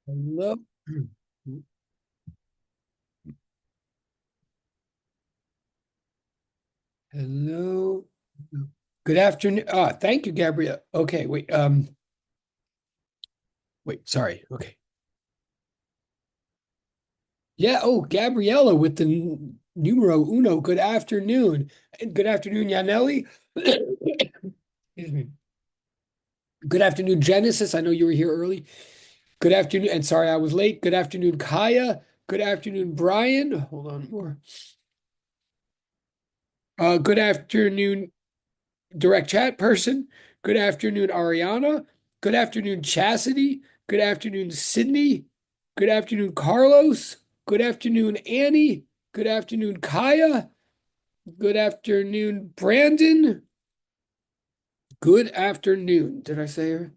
Hello. Hello. Good afternoon. Thank you, Gabrielle. Okay, wait. Wait, sorry. Okay. Yeah, oh, Gabriella with the numero uno. Good afternoon. And good afternoon, Yanelli. Excuse me. Good afternoon, Genesis. I know you were here early. Good afternoon, and sorry I was late. Good afternoon, Kaya. Good afternoon, Brian. Hold on more. Good afternoon, direct chat person. Good afternoon, Ariana. Good afternoon, Chastity. Good afternoon, Sydney. Good afternoon, Carlos. Good afternoon, Annie. Good afternoon, Kaya. Good afternoon, Brandon. Good afternoon. Did I say her?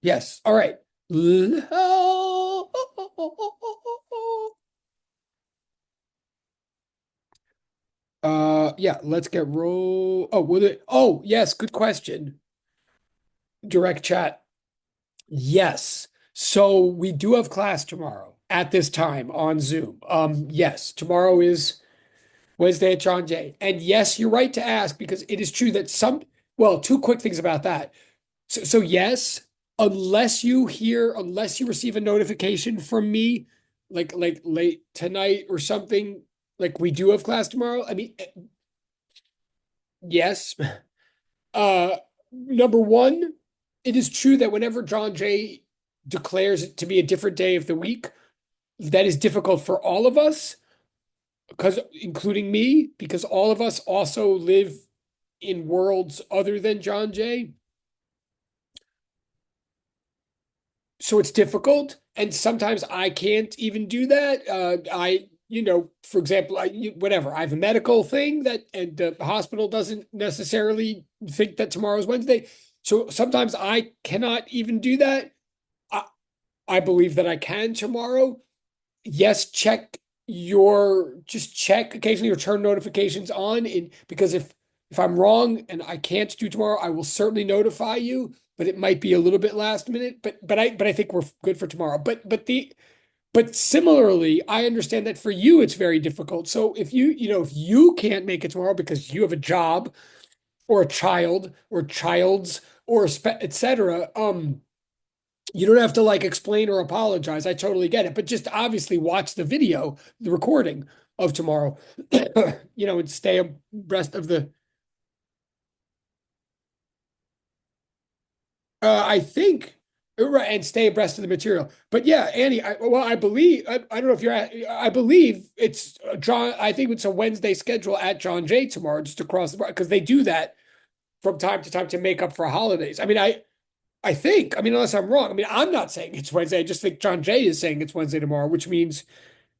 Yes. All right. Yeah, let's get roll. Oh, will it? Oh, yes, good question. Direct chat. Yes. So we do have class tomorrow at this time on Zoom. Yes, tomorrow is Wednesday at John Jay. And yes, you're right to ask because it is true that well, two quick things about that. So yes, unless you receive a notification from me, like late tonight or something, like we do have class tomorrow. I mean, yes. Uh, Number one, it is true that whenever John Jay declares it to be a different day of the week, that is difficult for all of us, because including me, because all of us also live in worlds other than John Jay. So it's difficult. And sometimes I can't even do that. For example, whatever, I have a medical thing that, and the hospital doesn't necessarily think that tomorrow's Wednesday. So sometimes I cannot even do that. I, I believe that I can tomorrow. Yes, just check occasionally or turn notifications on because if I'm wrong and I can't do tomorrow, I will certainly notify you, but it might be a little bit last minute. But I think we're good for tomorrow. But similarly, I understand that for you it's very difficult. So if you can't make it tomorrow because you have a job or a child or child's or etc. You don't have to like explain or apologize. I totally get it. But just obviously watch the video, the recording of tomorrow, and stay abreast of the. I think, right, and stay abreast of the material. But yeah, Annie, I believe, I don't know if you're at, I believe it's John, I think it's a Wednesday schedule at John Jay tomorrow, just across the bar, because they do that from time to time to make up for holidays. I mean, I think, I mean, unless I'm wrong, I mean, I'm not saying it's Wednesday. I just think John Jay is saying it's Wednesday tomorrow, which means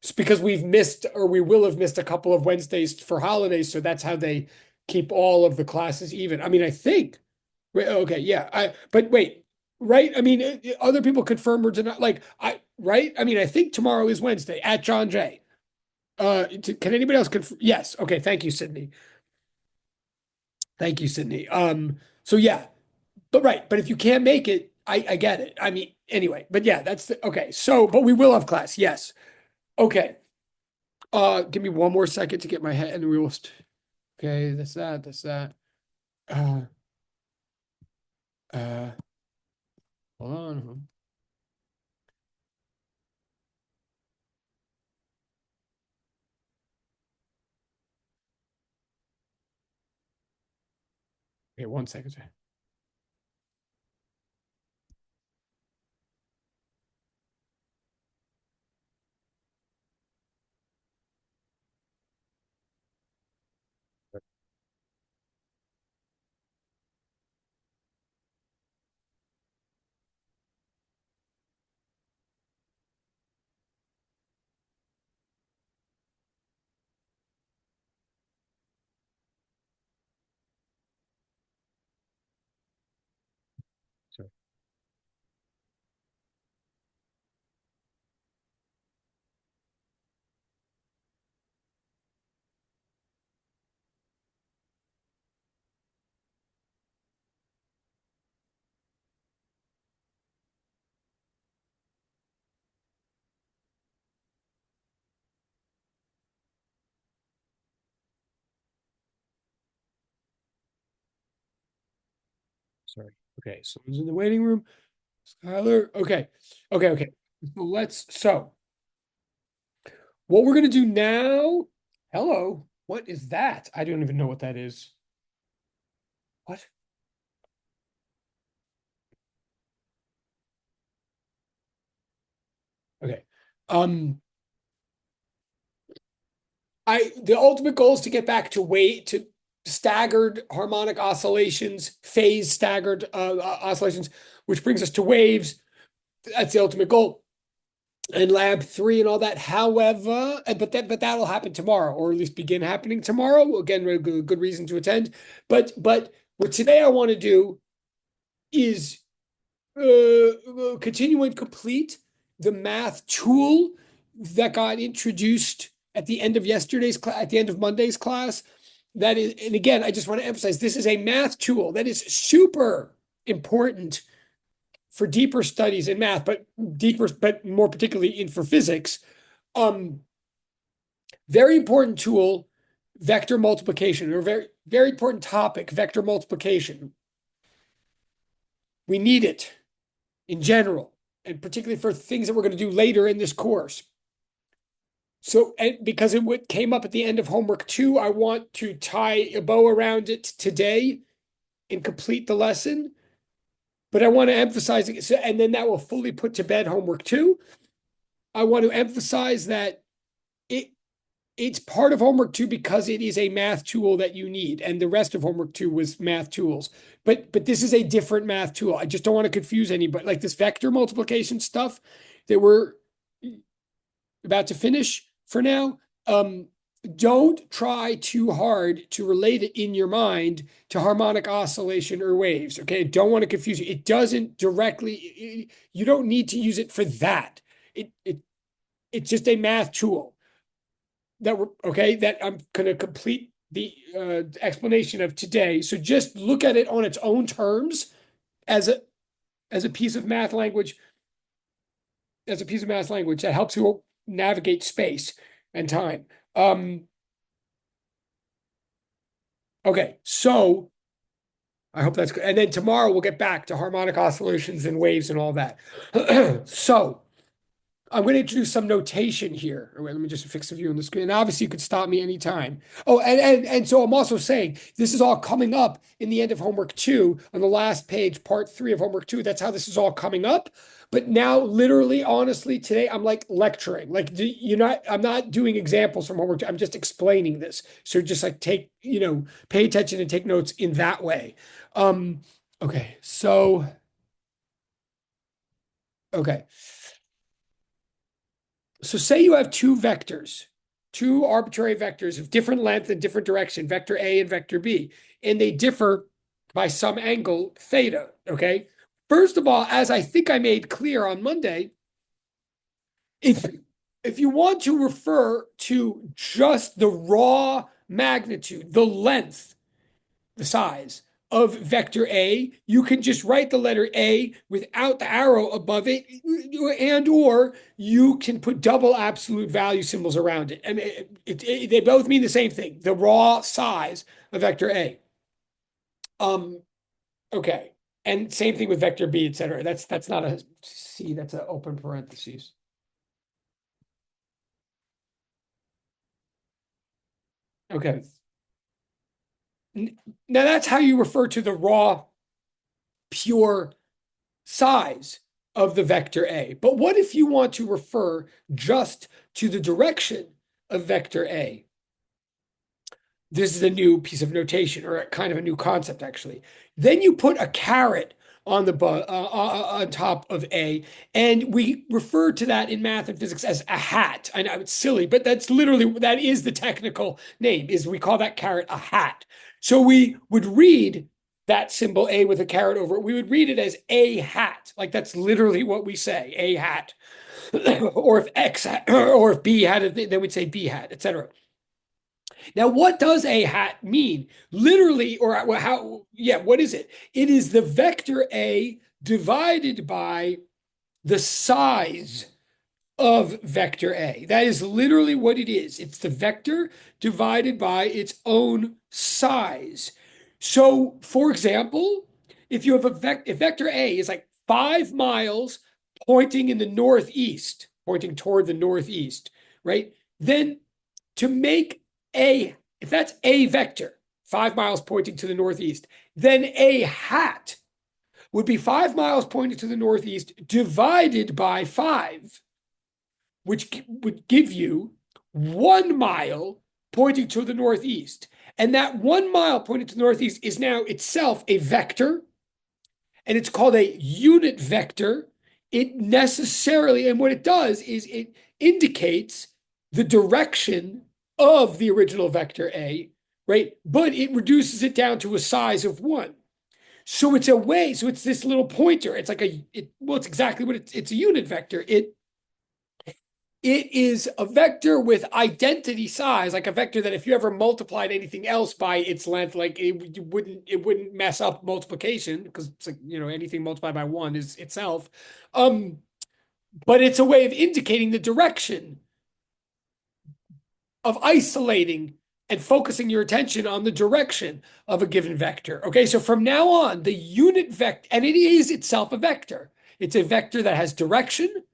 it's because we've missed or we will have missed a couple of Wednesdays for holidays. So that's how they keep all of the classes even. I mean, I think, wait, okay, yeah. But wait, right? I mean, other people confirm or deny, right? I mean, I think tomorrow is Wednesday at John Jay. Can anybody else confirm? Yes. Okay. Thank you, Sydney. Thank you, Sydney. So yeah, but right. But if you can't make it, I get it. I mean, anyway, but yeah, okay. So, but we will have class. Yes. Okay. Give me one more second to get my head and we will. Okay, that's that. Uh, uh, Hold on. Okay, one second. Sorry. Sorry. Okay, someone's in the waiting room. Skylar. Okay. Okay. So what we're gonna do now. Hello. What is that? I don't even know what that is. What? Okay. Um, the ultimate goal is to get back to staggered harmonic oscillations, phase staggered oscillations, which brings us to waves. That's the ultimate goal. And lab three and all that. However, but that'll happen tomorrow, or at least begin happening tomorrow. Again, a good reason to attend. But what today I want to do is continue and complete the math tool that got introduced at the end of at the end of Monday's class. That is, and again, I just want to emphasize this is a math tool that is super important for deeper studies in math, but more particularly in for physics. Um, very important tool, vector multiplication, or very important topic, vector multiplication. We need it in general, and particularly for things that we're going to do later in this course. So, and because it came up at the end of homework 2, I want to tie a bow around it today and complete the lesson. But I want to emphasize it, and then that will fully put to bed homework 2. I want to emphasize that it it's part of homework 2 because it is a math tool that you need, and the rest of homework 2 was math tools. But this is a different math tool. I just don't want to confuse anybody. Like this vector multiplication stuff that we're about to finish for now. Don't try too hard to relate it in your mind to harmonic oscillation or waves. Okay, don't want to confuse you. It doesn't directly. You don't need to use it for that. It's just a math tool that we're okay. That I'm going to complete the explanation of today. So just look at it on its own terms as a piece of math language. As a piece of math language that helps you navigate space and time. Okay, so I hope that's good. And then tomorrow we'll get back to harmonic oscillations and waves and all that. So I'm going to introduce some notation here. Wait, let me just fix the view on the screen. And obviously, you could stop me anytime. Oh, and so I'm also saying this is all coming up in the end of homework 2 on the last page, part 3 of homework 2. That's how this is all coming up. But now, literally, honestly, today I'm like lecturing. Like I'm not doing examples from homework 2. I'm just explaining this. So just like pay attention and take notes in that way. Okay, so okay. So say you have two vectors, two arbitrary vectors of different length and different direction, vector A and vector B, and they differ by some angle theta, okay? First of all, as I think I made clear on Monday, if if you want to refer to just the raw magnitude, the length, the size of vector A, you can just write the letter A without the arrow above it, and or you can put double absolute value symbols around it. And they both mean the same thing, the raw size of vector A. Okay. And same thing with vector B, etc. That's not a C, that's an open parentheses. Okay. Now that's how you refer to the raw, pure size of the vector A. But what if you want to refer just to the direction of vector A? This is a new piece of notation, or kind of a new concept, actually. Then you put a caret on on top of A, and we refer to that in math and physics as a hat. I know it's silly, but that is the technical name. Is we call that caret a hat. So we would read that symbol A with a caret over it. We would read it as a hat, like that's literally what we say, a hat. Or if X or if B had it, then we'd say B hat, etc. Now, what does a hat mean? Literally, or how, yeah, what is it? It is the vector A divided by the size of vector A. That is literally what it is. It's the vector divided by its own size. So, for example, if you have if vector A is like 5 miles pointing in the northeast, pointing toward the northeast, right? Then to make a, if that's a vector, 5 miles pointing to the northeast, then a hat would be 5 miles pointing to the northeast divided by 5, which would give you 1 mile pointing to the northeast. And that 1 mile pointing to the northeast is now itself a vector, and it's called a unit vector. It necessarily, and what it does is it indicates the direction of the original vector A, right? But it reduces it down to a size of 1. So it's a way, so it's this little pointer. It's like well, it's exactly what it's a unit vector. It is a vector with identity size, like a vector that if you ever multiplied anything else by its length, like it wouldn't mess up multiplication, because it's like, anything multiplied by 1 is itself. But it's a way of indicating the direction, of isolating and focusing your attention on the direction of a given vector. Okay, so from now on, the unit vector, and it is itself a vector. It's a vector that has direction,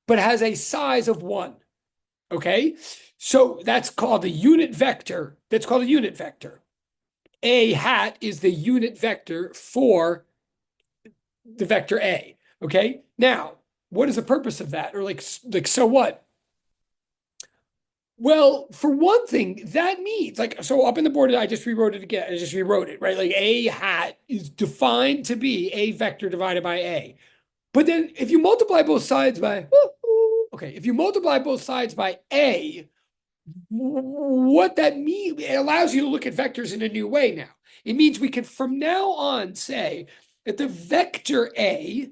but has a size of 1. Okay, so that's called a unit vector. That's called a unit vector. A hat is the unit vector for the vector A. Okay, now what is the purpose of that? Or like so what? Well, for one thing, that means like, so up in the board, I just rewrote it again. I just rewrote it, right? Like a hat is defined to be a vector divided by A. But then if you multiply both sides by, okay, if you multiply both sides by A, what that means, it allows you to look at vectors in a new way now. It means we can from now on say that the vector A,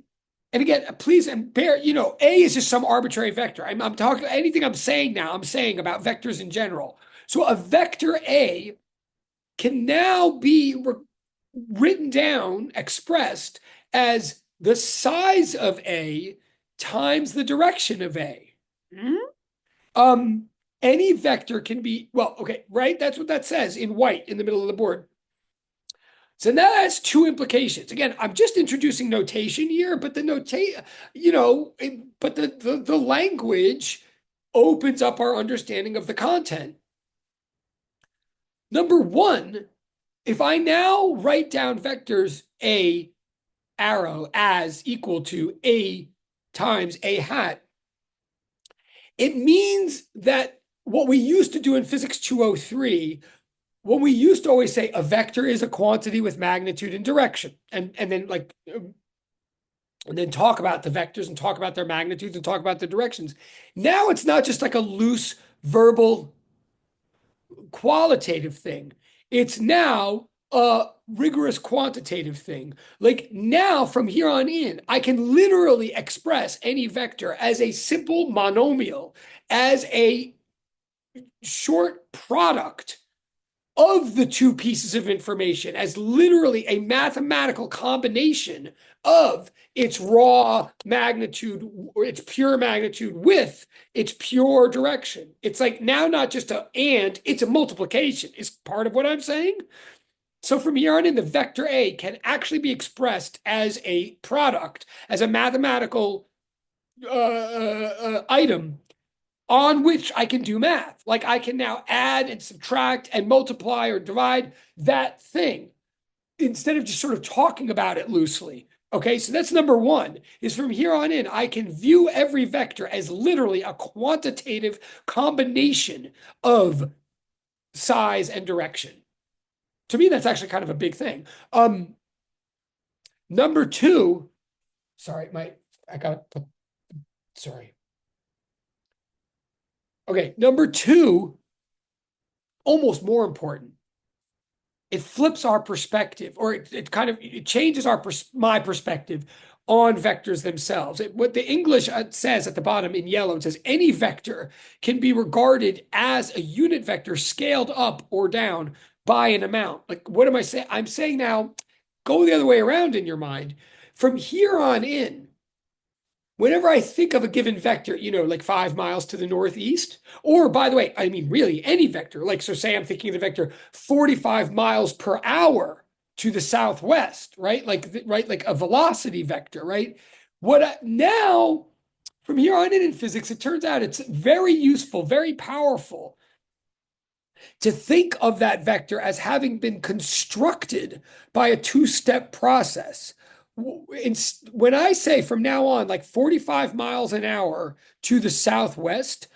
and again, please bear, A is just some arbitrary vector. I'm talking, anything I'm saying now, I'm saying about vectors in general. So a vector A can now be written down, expressed as the size of A times the direction of A. Any vector can be, well, okay, right? That's what that says in white in the middle of the board. So that has two implications. Again, I'm just introducing notation here, but the the language opens up our understanding of the content. Number one, if I now write down vectors A arrow as equal to A times A hat, it means that what we used to do in Physics 203, when we used to always say a vector is a quantity with magnitude and direction, and then talk about the vectors and talk about their magnitudes and talk about their directions. Now it's not just like a loose verbal qualitative thing. It's now a rigorous quantitative thing. Like now from here on in, I can literally express any vector as a simple monomial, as a short product of the two pieces of information, as literally a mathematical combination of its raw magnitude or its pure magnitude with its pure direction. It's like now not just it's a multiplication is part of what I'm saying. So from here on in, the vector A can actually be expressed as a product, as a mathematical item on which I can do math. Like I can now add and subtract and multiply or divide that thing instead of just sort of talking about it loosely. Okay, so that's number one, is from here on in, I can view every vector as literally a quantitative combination of size and direction. To me, that's actually kind of a big thing. Number two, sorry, sorry. Okay, number two, almost more important. It flips our perspective, or it changes my perspective on vectors themselves. What the English says at the bottom in yellow, it says any vector can be regarded as a unit vector scaled up or down by an amount. Like, what am I saying? I'm saying now, go the other way around in your mind. From here on in, whenever I think of a given vector, like 5 miles to the northeast, or by the way, I mean, really any vector, like, so say I'm thinking of the vector 45 miles per hour to the southwest, right? Right, like a velocity vector, right? Now, from here on in physics, it turns out it's very useful, very powerful to think of that vector as having been constructed by a two-step process. When I say from now on, like 45 miles an hour to the southwest,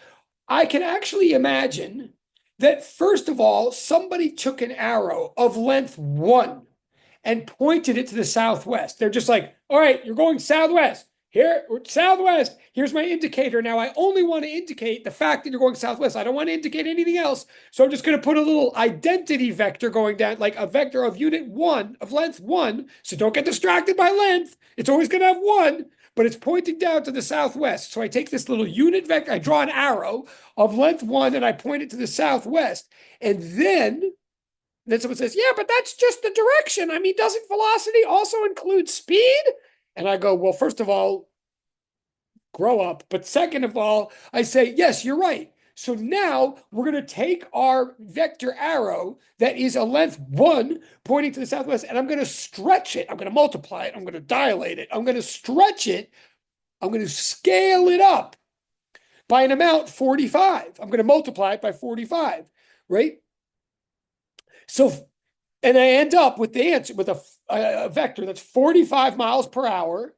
I can actually imagine that, first of all, somebody took an arrow of length 1 and pointed it to the southwest. They're just like, all right, you're going southwest. Here, southwest. Here's my indicator. Now, I only want to indicate the fact that you're going southwest. I don't want to indicate anything else. So I'm just going to put a little identity vector going down, like a vector of unit 1, of length 1. So don't get distracted by length. It's always going to have 1, but it's pointing down to the southwest. So I take this little unit vector, I draw an arrow of length 1, and I point it to the southwest. And then someone says, yeah, but that's just the direction. I mean, doesn't velocity also include speed? And I go, well, first of all, grow up. But second of all, I say, yes, you're right. So now we're going to take our vector arrow that is a length 1 pointing to the southwest, and I'm going to stretch it. I'm going to multiply it. I'm going to dilate it. I'm going to stretch it. I'm going to scale it up by an amount 45. I'm going to multiply it by 45, right? So, and I end up with the answer with a vector that's 45 miles per hour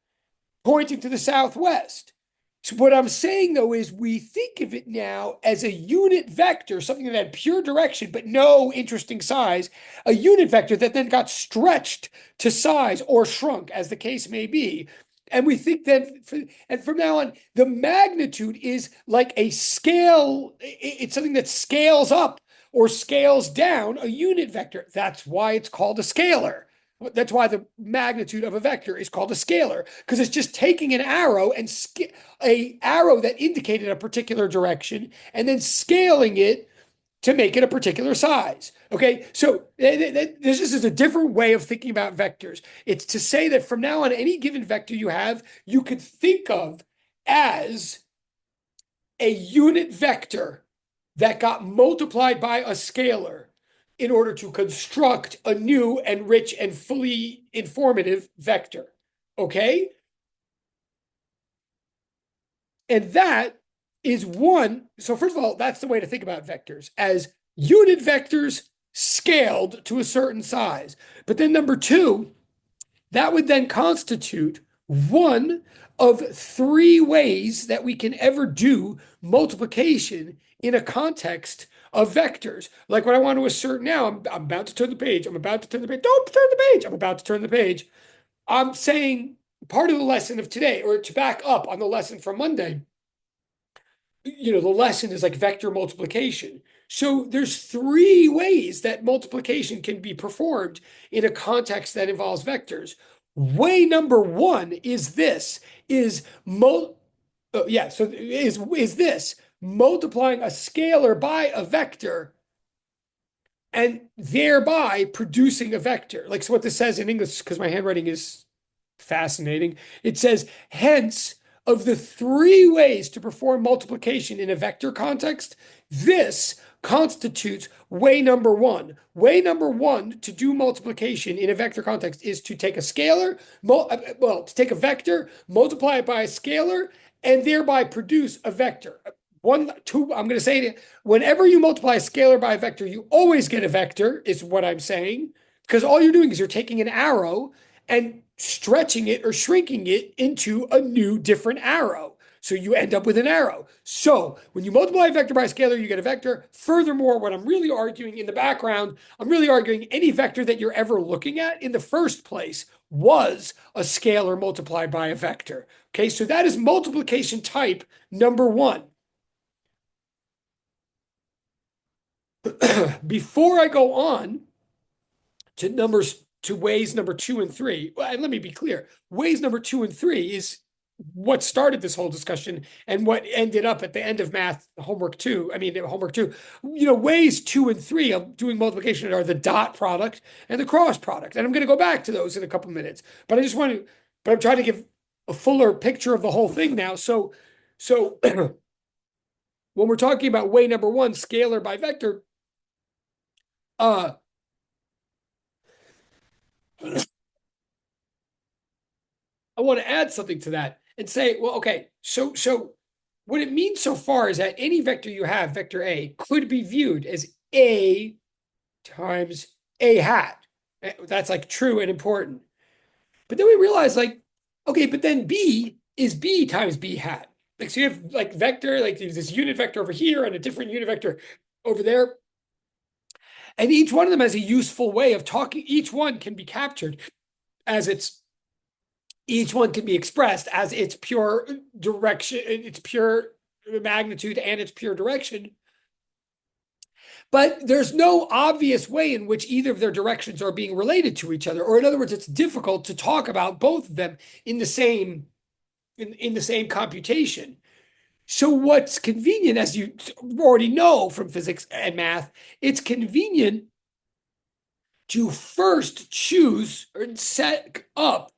pointing to the southwest. So what I'm saying, though, is we think of it now as a unit vector, something that had pure direction but no interesting size, a unit vector that then got stretched to size or shrunk, as the case may be. And we think that, and from now on, the magnitude is like a scale. It's something that scales up or scales down a unit vector. That's why it's called a scalar. That's why the magnitude of a vector is called a scalar, because it's just taking an arrow and a arrow that indicated a particular direction and then scaling it to make it a particular size. Okay, so this is a different way of thinking about vectors. It's to say that from now on, any given vector you have, you could think of as a unit vector that got multiplied by a scalar in order to construct a new and rich and fully informative vector. Okay? And that is one. So, first of all, that's the way to think about vectors, as unit vectors scaled to a certain size. But then, number two, that would then constitute one of 3 ways that we can ever do multiplication in a context of vectors. Like what I want to assert now, I'm about to turn the page. I'm about to turn the page. Don't turn the page. I'm about to turn the page. I'm saying part of the lesson of today, or to back up on the lesson from Monday, the lesson is like vector multiplication. So there's 3 ways that multiplication can be performed in a context that involves vectors. Way number 1 is this, is this multiplying a scalar by a vector and thereby producing a vector. Like, so what this says in English, because my handwriting is fascinating, it says, hence, of the 3 ways to perform multiplication in a vector context, this constitutes way number 1. Way number 1 to do multiplication in a vector context is to take a scalar, to take a vector, multiply it by a scalar, and thereby produce a vector. I'm going to say it, whenever you multiply a scalar by a vector, you always get a vector, is what I'm saying, because all you're doing is you're taking an arrow and stretching it or shrinking it into a new different arrow. So you end up with an arrow. So when you multiply a vector by a scalar, you get a vector. Furthermore, what I'm really arguing in the background, I'm really arguing any vector that you're ever looking at in the first place was a scalar multiplied by a vector. Okay, so that is multiplication type number 1. Before I go on to ways number 2 and 3, and let me be clear, ways number 2 and 3 is what started this whole discussion and what ended up at the end of math homework 2. Ways 2 and 3 of doing multiplication are the dot product and the cross product. And I'm going to go back to those in a couple minutes, but I'm trying to give a fuller picture of the whole thing now. So when we're talking about way number 1, scalar by vector, I want to add something to that and say, well, okay, so what it means so far is that any vector you have, vector A, could be viewed as A times A hat. That's like true and important. But then we realize, like, okay, but then B is B times B hat. Like, so you have like vector, like there's this unit vector over here and a different unit vector over there. And each one of them has a useful way of talking. Each one can be captured as each one can be expressed as its pure direction, its pure magnitude and its pure direction. But there's no obvious way in which either of their directions are being related to each other. Or in other words, it's difficult to talk about both of them in the same computation. So what's convenient, as you already know from physics and math, it's convenient to first choose or set up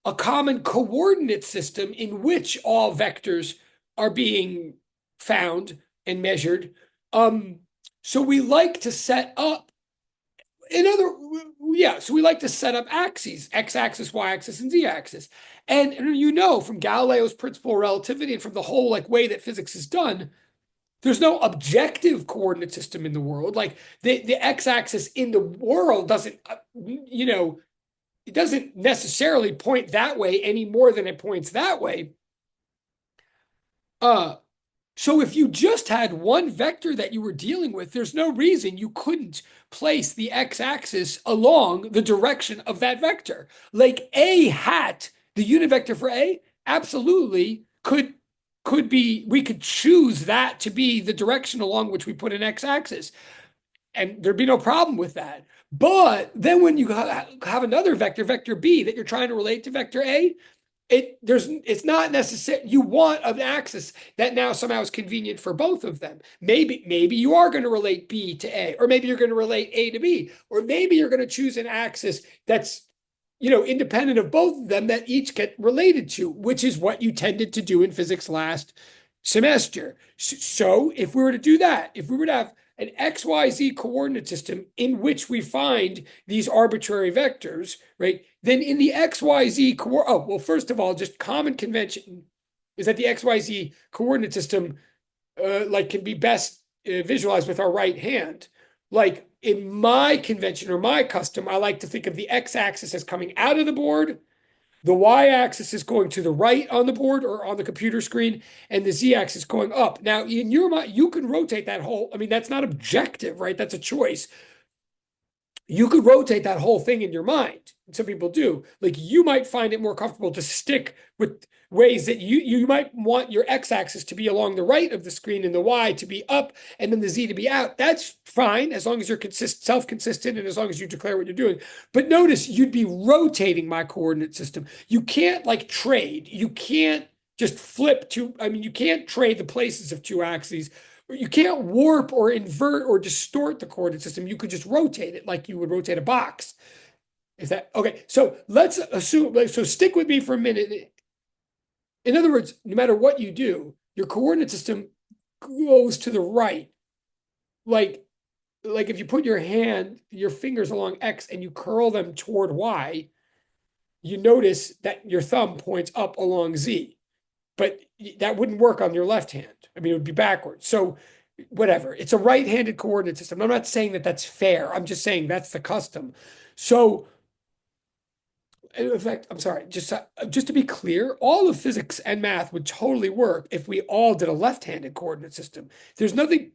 a common coordinate system in which all vectors are being found and measured. So we like to set up so we like to set up axes, x-axis, y-axis, and z-axis. And you know, from Galileo's principle of relativity and from the whole like way that physics is done, there's no objective coordinate system in the world. Like the x-axis in the world doesn't, it doesn't necessarily point that way any more than it points that way. So if you just had one vector that you were dealing with, there's no reason you couldn't place the x-axis along the direction of that vector. Like A hat, the unit vector for A, absolutely could be, we could choose that to be the direction along which we put an x-axis. And there'd be no problem with that. But then when you have another vector, vector B, that you're trying to relate to vector A, it's not necessary. You want an axis that now somehow is convenient for both of them. Maybe you are going to relate B to A, or maybe you're going to relate A to B, or maybe you're going to choose an axis that's independent of both of them that each get related to, which is what you tended to do in physics last semester. So if we were to do that, if we were to have an XYZ coordinate system in which we find these arbitrary vectors, right? Then in the XYZ first of all, just common convention is that the XYZ coordinate system can be best visualized with our right hand. Like in my convention or my custom, I like to think of the x-axis as coming out of the board. The y-axis is going to the right on the board or on the computer screen, and the z-axis going up. Now, in your mind, you can rotate that whole, that's not objective, right? That's a choice. You could rotate that whole thing in your mind. Some people do. Like you might find it more comfortable to stick with ways that you might want your x-axis to be along the right of the screen and the y to be up and then the z to be out. That's fine as long as you're self-consistent and as long as you declare what you're doing. But notice you'd be rotating my coordinate system. You can't like trade. You can't just flip you can't trade the places of two axes. You can't warp or invert or distort the coordinate system. You could just rotate it like you would rotate a box. Is that okay? So let's assume, so stick with me for a minute. In other words, no matter what you do, your coordinate system goes to the right. Like if you put your fingers along X and you curl them toward Y, you notice that your thumb points up along Z. But that wouldn't work on your left hand. It would be backwards. So whatever, it's a right-handed coordinate system. I'm not saying that that's fair. I'm just saying that's the custom. So in fact, I'm sorry, just to be clear, all of physics and math would totally work if we all did a left-handed coordinate system. There's nothing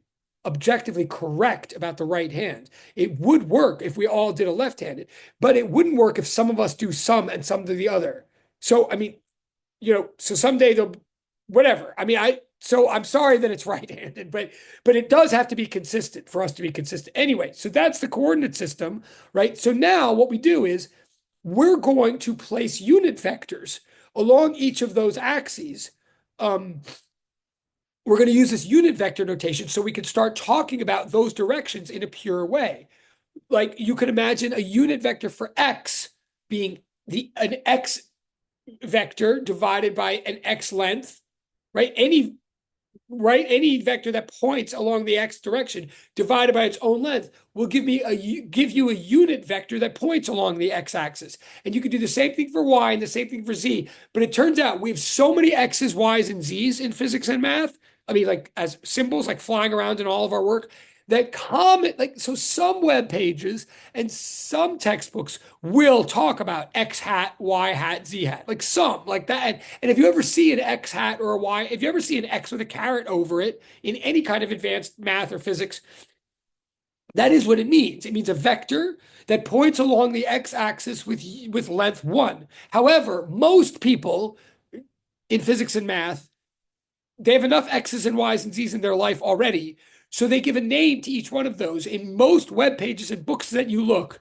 objectively correct about the right hand. It would work if we all did a left-handed, but it wouldn't work if some of us do some and some do the other. So, so someday they'll, whatever. So I'm sorry that it's right-handed, but it does have to be consistent for us to be consistent. Anyway, so that's the coordinate system, right? So now what we do is we're going to place unit vectors along each of those axes. We're going to use this unit vector notation so we can start talking about those directions in a pure way. Like you could imagine a unit vector for X being an X vector divided by an X length, right? Any right? Any vector that points along the x direction divided by its own length will give you a unit vector that points along the x-axis. And you can do the same thing for y and the same thing for z. But it turns out we have so many x's, y's, and z's in physics and math. I mean, like as symbols, like flying around in all of our work, that comment, like, so some web pages and some textbooks will talk about X hat, Y hat, Z hat, like some like that. And if you ever see an X hat or a Y, if you ever see an X with a caret over it in any kind of advanced math or physics, that is what it means. It means a vector that points along the x-axis with length 1. However, most people in physics and math, they have enough x's and y's and z's in their life already. So they give a name to each one of those. In most web pages and books that you look,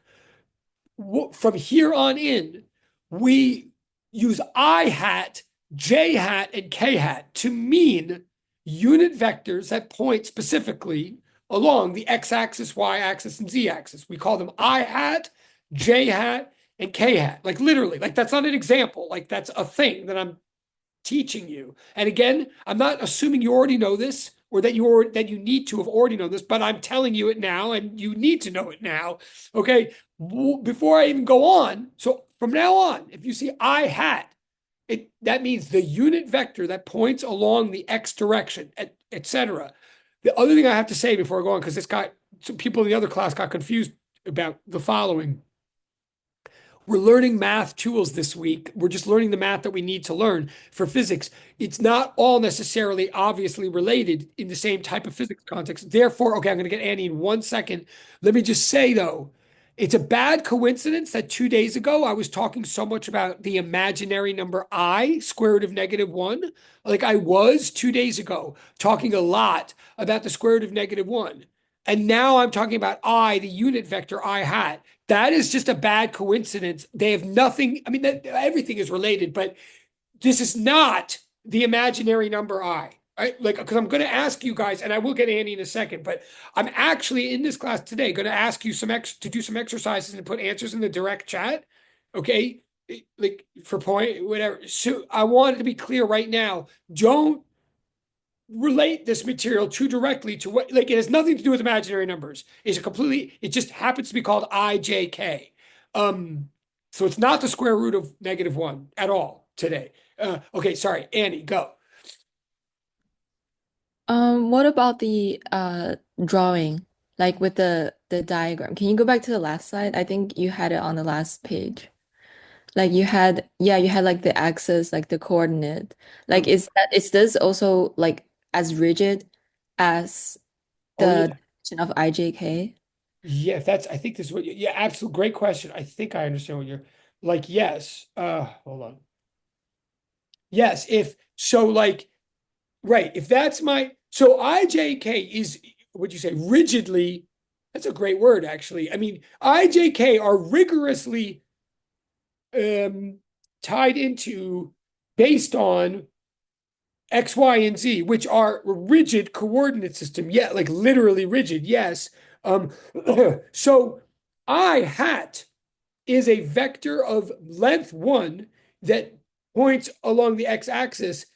from here on in, we use I hat, J hat, and K hat to mean unit vectors that point specifically along the x-axis, y-axis, and z-axis. We call them I hat, J hat, and K hat. Like literally, like that's not an example. Like that's a thing that I'm teaching you. And again, I'm not assuming you already know this or that you need to have already known this, but I'm telling you it now and you need to know it now. Okay. Before I even go on, so from now on, if you see I hat, that means the unit vector that points along the x direction, etc. The other thing I have to say before I go on, because some people in the other class got confused about the following. We're learning math tools this week. We're just learning the math that we need to learn for physics. It's not all necessarily obviously related in the same type of physics context. Therefore, okay, I'm going to get Annie in 1 second. Let me just say, though, it's a bad coincidence that 2 days ago I was talking so much about the imaginary number I, square root of -1. Like I was 2 days ago talking a lot about the square root of -1. And now I'm talking about I, the unit vector I hat. That is just a bad coincidence. They have nothing. I mean, everything is related, but this is not the imaginary number I. Right? Like, because I'm going to ask you guys, and I will get Andy in a second, but I'm actually in this class today going to ask you to do some exercises and put answers in the direct chat. Okay, like for point whatever. So I want it to be clear right now. Don't relate this material too directly to what, like, it has nothing to do with imaginary numbers. It just happens to be called IJK. So it's not the square root of -1 at all today. Okay, sorry, Annie, go. What about the drawing, like with the diagram? Can you go back to the last slide? I think you had it on the last page. Like you had, yeah, you had like the axis, like the coordinate. Like Okay. is this also like as rigid as Oh the yeah. definition of IJK? Yeah, I think this is what yeah, absolute great question. I think I understand what you're like. Yes. Hold on. Yes, if so, like, right, if that's so IJK is, would you say, rigidly, that's a great word, actually. I mean, IJK are rigorously um, tied into, based on X, Y, and Z, which are a rigid coordinate system. Yeah, like literally rigid, yes. Um, so I hat is a vector of length 1 that points along the x-axis,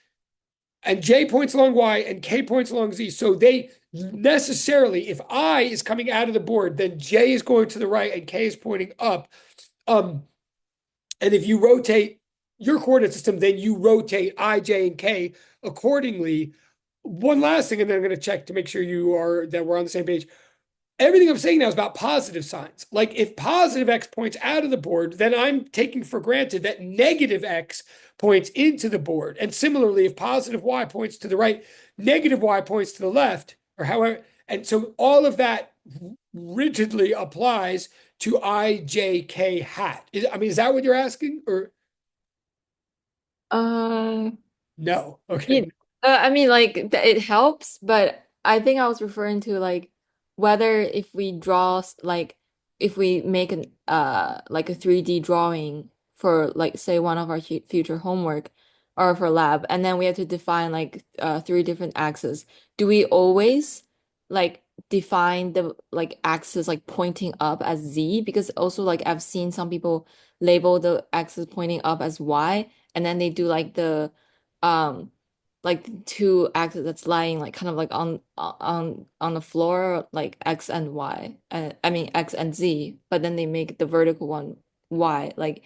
and J points along Y and K points along Z. So they necessarily, if I is coming out of the board, then J is going to the right and K is pointing up. Um, and if you rotate your coordinate system, then you rotate I, J, and K accordingly. One last thing, and then I'm going to check to make sure that we're on the same page. Everything I'm saying now is about positive signs. Like if positive X points out of the board, then I'm taking for granted that negative X points into the board. And similarly, if positive Y points to the right, negative Y points to the left, or however. And so all of that rigidly applies to IJK hat. I mean, is that what you're asking? Or Uh, no? Yeah, Okay. I mean, like it helps, but I think I was referring to like whether if we like if we make an like a 3D drawing for like say one of our future homework or for lab, and then we have to define like three different axes. Do we always like define the like axis like pointing up as Z? Because also like I've seen some people label the axis pointing up as Y, and then they do like the um like two axes that's lying like kind of like on the floor, like X and Y. I mean X and Z, but then they make the vertical one Y. Like,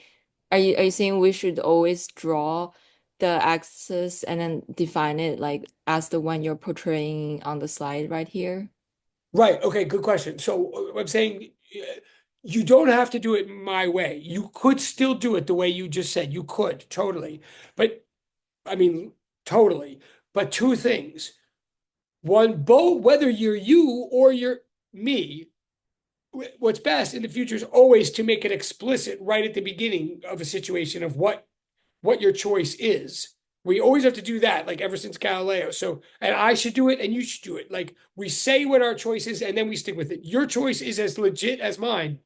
are you saying we should always draw the axis and then define it like as the one you're portraying on the slide right here? Right. Okay. Good question. So I'm saying you don't have to do it my way. You could still do it the way you just said. You could totally. But I mean, totally. But two things. One, both, whether you're you or you're me, what's best in the future is always to make it explicit right at the beginning of a situation of what your choice is. We always have to do that, like ever since Galileo. So, and I should do it and you should do it. Like we say what our choice is and then we stick with it. Your choice is as legit as mine.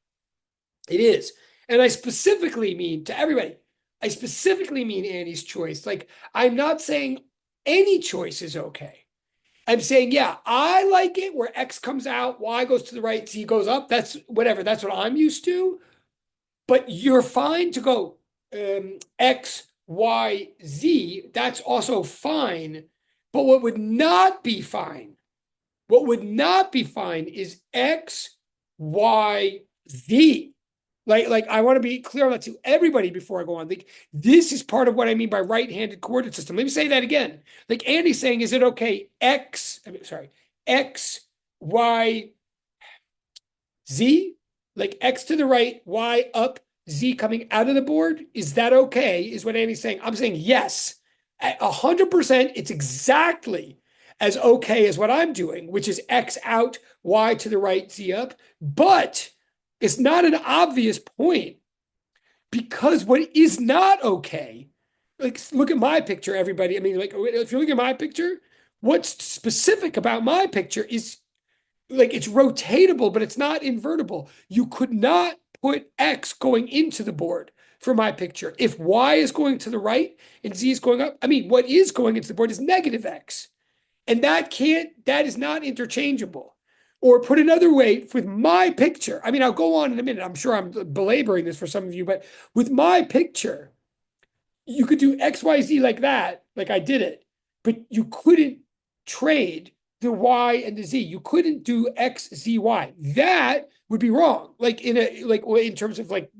It is. And I specifically mean to everybody, I specifically mean Annie's choice. Like I'm not saying any choice is okay. I'm saying, yeah, I like it where X comes out, Y goes to the right, Z goes up. That's whatever. That's what I'm used to. But you're fine to go X, Y, Z. That's also fine. But what would not be fine is X, Y, Z. Like I want to be clear on that to everybody before I go on. Like this is part of what I mean by right-handed coordinate system. Let me say that again. Like Andy's saying, is it okay? X, Y, Z, like X to the right, Y up, Z coming out of the board. Is that okay? Is what Andy's saying. I'm saying yes. 100%, it's exactly as okay as what I'm doing, which is X out, Y to the right, Z up. But it's not an obvious point because what is not okay, like look at my picture, everybody. I mean, like if you look at my picture, what's specific about my picture is like it's rotatable, but it's not invertible. You could not put X going into the board for my picture. If Y is going to the right and Z is going up, I mean, what is going into the board is negative X. And that is not interchangeable. Or put another way, with my picture, I mean, I'll go on in a minute. I'm sure I'm belaboring this for some of you, but with my picture, you could do XYZ like that, like I did it, but you couldn't trade the Y and the Z. You couldn't do XZY. That would be wrong. Like in terms of like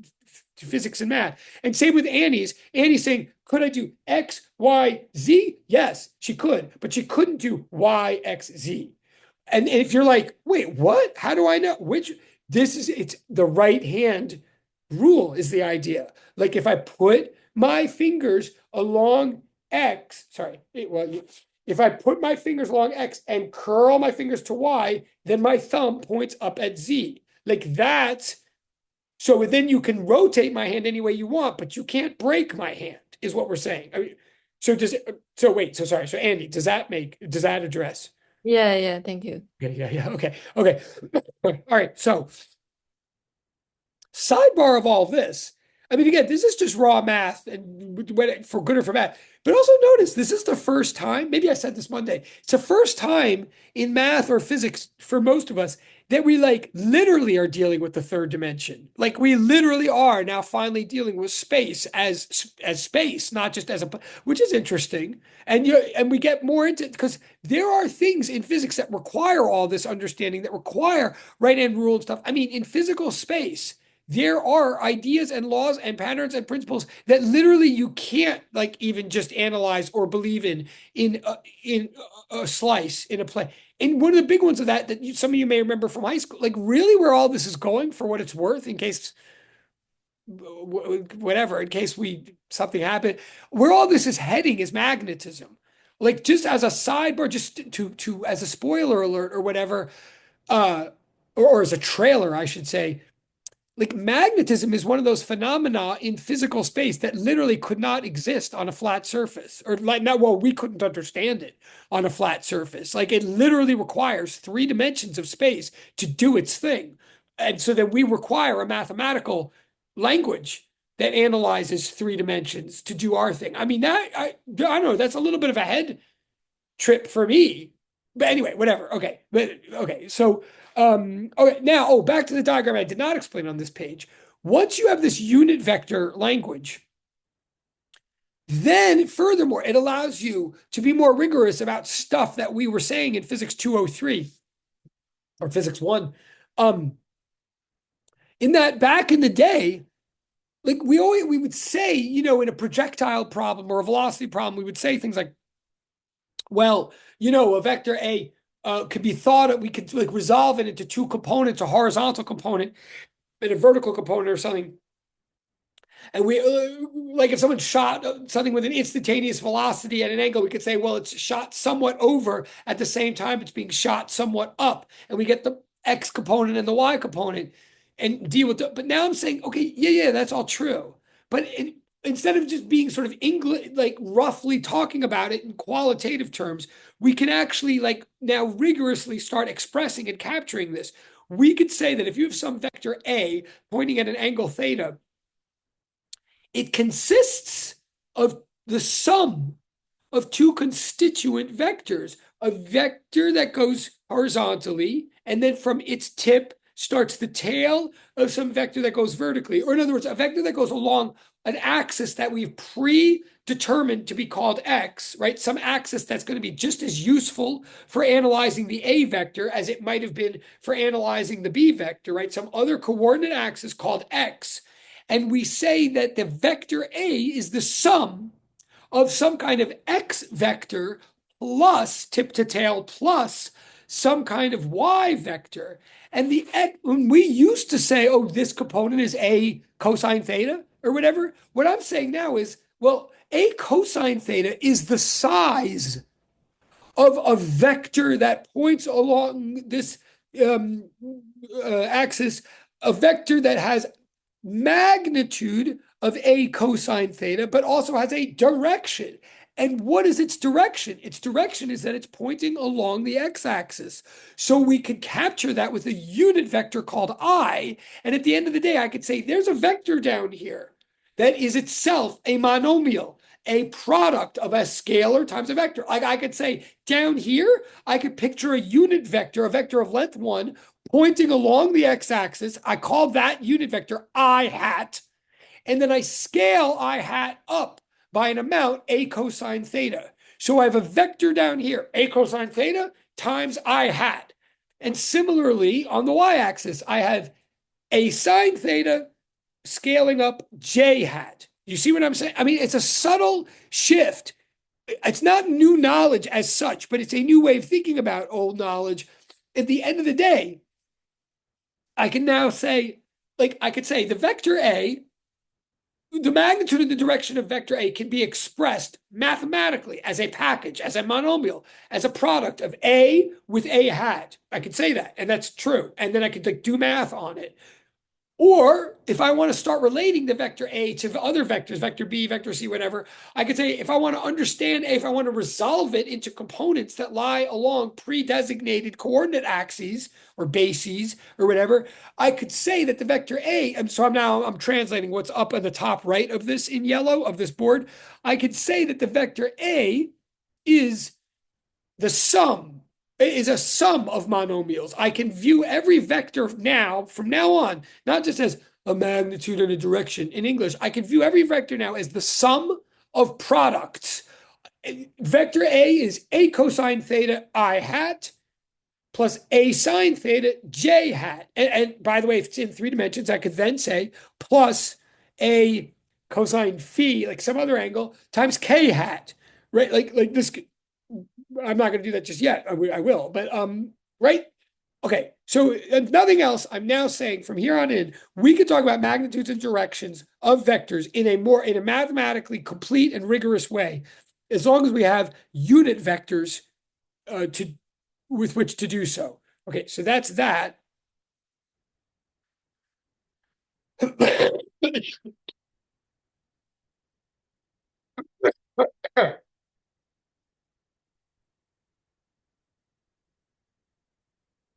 physics and math. And same with Annie's. Annie's saying, could I do X, Y, Z? Yes, she could, but she couldn't do Y, X, Z. And if you're like, wait, what? How do I know which? It's the right hand rule is the idea. Like if I put my fingers along X, sorry, well, if I put my fingers along X and curl my fingers to Y, then my thumb points up at Z. Like that. So then you can rotate my hand any way you want, but you can't break my hand, is what we're saying. I mean, so Andy, does that address? Yeah, yeah, thank you. Yeah. Okay. All right. So sidebar of all this. I mean, again, this is just raw math and for good or for bad. But also notice this is the first time, maybe I said this Monday, it's the first time in math or physics for most of us that we like literally are dealing with the third dimension. Like we literally are now finally dealing with space as space, not just as a, which is interesting. And we get more into it because there are things in physics that require all this understanding that require right-hand rule and stuff. I mean, in physical space, there are ideas and laws and patterns and principles that literally you can't like even just analyze or believe in a slice in a play. And one of the big ones of that some of you may remember from high school, like really where all this is going for what it's worth, in case whatever, in case we something happened, where all this is heading is magnetism. Like just as a sidebar, just to as a spoiler alert or whatever, uh, or as a trailer, I should say, like magnetism is one of those phenomena in physical space that literally could not exist on a flat surface, or like not, well, we couldn't understand it on a flat surface. Like it literally requires three dimensions of space to do its thing. And so then we require a mathematical language that analyzes three dimensions to do our thing. I mean, I don't know, that's a little bit of a head trip for me. But anyway, whatever. Okay. But okay. So okay, now back to the diagram I did not explain on this page. Once you have this unit vector language, Then, furthermore, it allows you to be more rigorous about stuff that we were saying in physics 203 or physics 1. Um, in that back in the day, like we would say, in a projectile problem or a velocity problem, we would say things like, well, a vector A could be thought we could like resolve it into two components, a horizontal component and a vertical component or something. And we like if someone shot something with an instantaneous velocity at an angle, we could say, well, it's shot somewhat over at the same time it's being shot somewhat up, and we get the x component and the y component and deal with it. But now I'm saying, okay, yeah, that's all true. But instead of just being sort of English, like roughly talking about it in qualitative terms, we can actually like now rigorously start expressing and capturing this. We could say that if you have some vector A pointing at an angle theta, it consists of the sum of two constituent vectors, a vector that goes horizontally, and then from its tip starts the tail of some vector that goes vertically. Or in other words, a vector that goes along an axis that we've predetermined to be called x, right? Some axis that's going to be just as useful for analyzing the A vector as it might have been for analyzing the B vector, right? Some other coordinate axis called x. And we say that the vector A is the sum of some kind of x vector plus tip to tail plus some kind of y vector. And when we used to say, oh, this component is A cosine theta or whatever, what I'm saying now is, well, A cosine theta is the size of a vector that points along this axis, a vector that has magnitude of A cosine theta, but also has a direction. And what is its direction? Its direction is that it's pointing along the x-axis. So we could capture that with a unit vector called I. And at the end of the day, I could say there's a vector down here that is itself a monomial, a product of a scalar times a vector. Like I could say down here, I could picture a unit vector, a vector of length 1, pointing along the x-axis. I call that unit vector I hat. And then I scale I hat up by an amount, A cosine theta. So I have a vector down here, A cosine theta times I hat. And similarly, on the y-axis, I have A sine theta scaling up J hat. You see what I'm saying? I mean, it's a subtle shift. It's not new knowledge as such, but it's a new way of thinking about old knowledge. At the end of the day, I can now say, like, I could say the vector A, the magnitude and the direction of vector A can be expressed mathematically as a package, as a monomial, as a product of A with A hat. I could say that, and that's true. And then I could like do math on it. Or if I want to start relating the vector A to the other vectors, vector B, vector C, whatever, I could say if I want to understand A, if I want to resolve it into components that lie along pre-designated coordinate axes or bases or whatever, I could say that the vector A, and so I'm translating what's up on the top right of this in yellow of this board. I could say that the vector A is the sum is a sum of monomials. I can view every vector now, from now on, not just as a magnitude and a direction in English. I can view every vector now as the sum of products. Vector A is A cosine theta I hat plus A sine theta J hat. And by the way, if it's in 3 dimensions, I could then say plus A cosine phi, like some other angle, times K hat, right? Like this. I'm not going to do that just yet. I will, but right. Okay, so if nothing else, I'm now saying from here on in, we can talk about magnitudes and directions of vectors in a mathematically complete and rigorous way, as long as we have unit vectors to with which to do so. Okay, so that's that.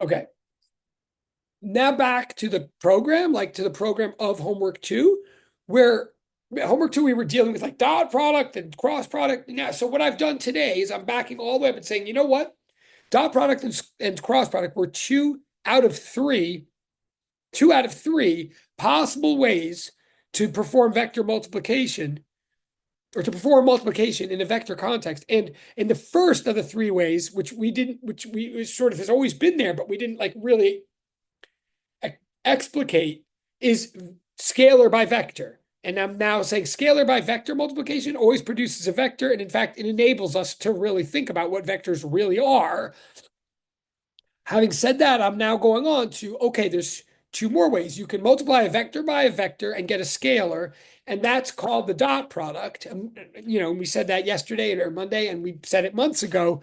Okay. Now back to the program, like to the program of homework 2, where homework 2 we were dealing with like dot product and cross product. Now, so what I've done today is I'm backing all the way up and saying, you know what? Dot product and cross product were two out of three possible ways to perform vector multiplication or to perform multiplication in a vector context. And in the first of the three ways, which we didn't, which we sort of has always been there, but we didn't like really explicate, is scalar by vector. And I'm now saying scalar by vector multiplication always produces a vector. And in fact, it enables us to really think about what vectors really are. Having said that, I'm now going on to, okay, there's two more ways. You can multiply a vector by a vector and get a scalar, and that's called the dot product. We said that yesterday or Monday, and we said it months ago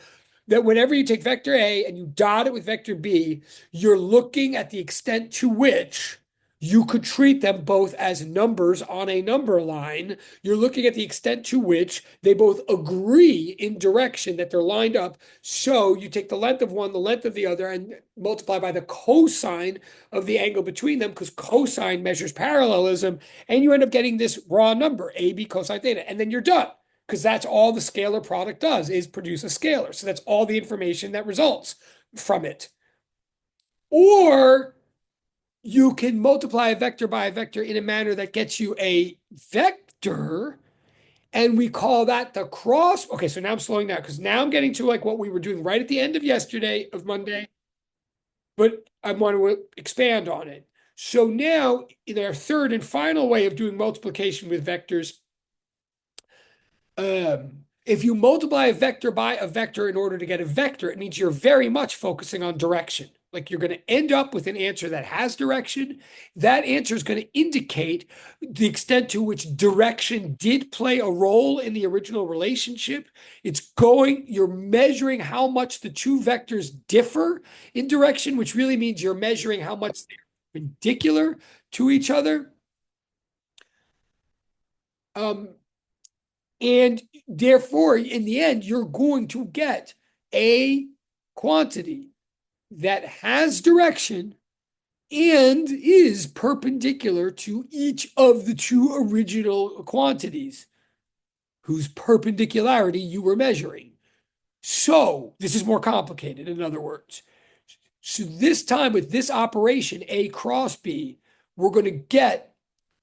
that whenever you take vector A and you dot it with vector B, you're looking at the extent to which you could treat them both as numbers on a number line. You're looking at the extent to which they both agree in direction, that they're lined up. So you take the length of one, the length of the other, and multiply by the cosine of the angle between them, because cosine measures parallelism, and you end up getting this raw number, AB cosine theta, and then you're done. Because that's all the scalar product does, is produce a scalar. So that's all the information that results from it. Or you can multiply a vector by a vector in a manner that gets you a vector, and we call that the cross. Okay, so now I'm slowing down because now I'm getting to like what we were doing right at the end of yesterday, of Monday, but I want to expand on it. So now in our third and final way of doing multiplication with vectors, if you multiply a vector by a vector in order to get a vector, it means you're very much focusing on direction. Like you're going to end up with an answer that has direction. That answer is going to indicate the extent to which direction did play a role in the original relationship. You're measuring how much the two vectors differ in direction, which really means you're measuring how much they're perpendicular to each other. Um, And therefore, in the end, you're going to get a quantity that has direction and is perpendicular to each of the two original quantities whose perpendicularity you were measuring. So this is more complicated, in other words. So this time with this operation, A cross B, we're going to get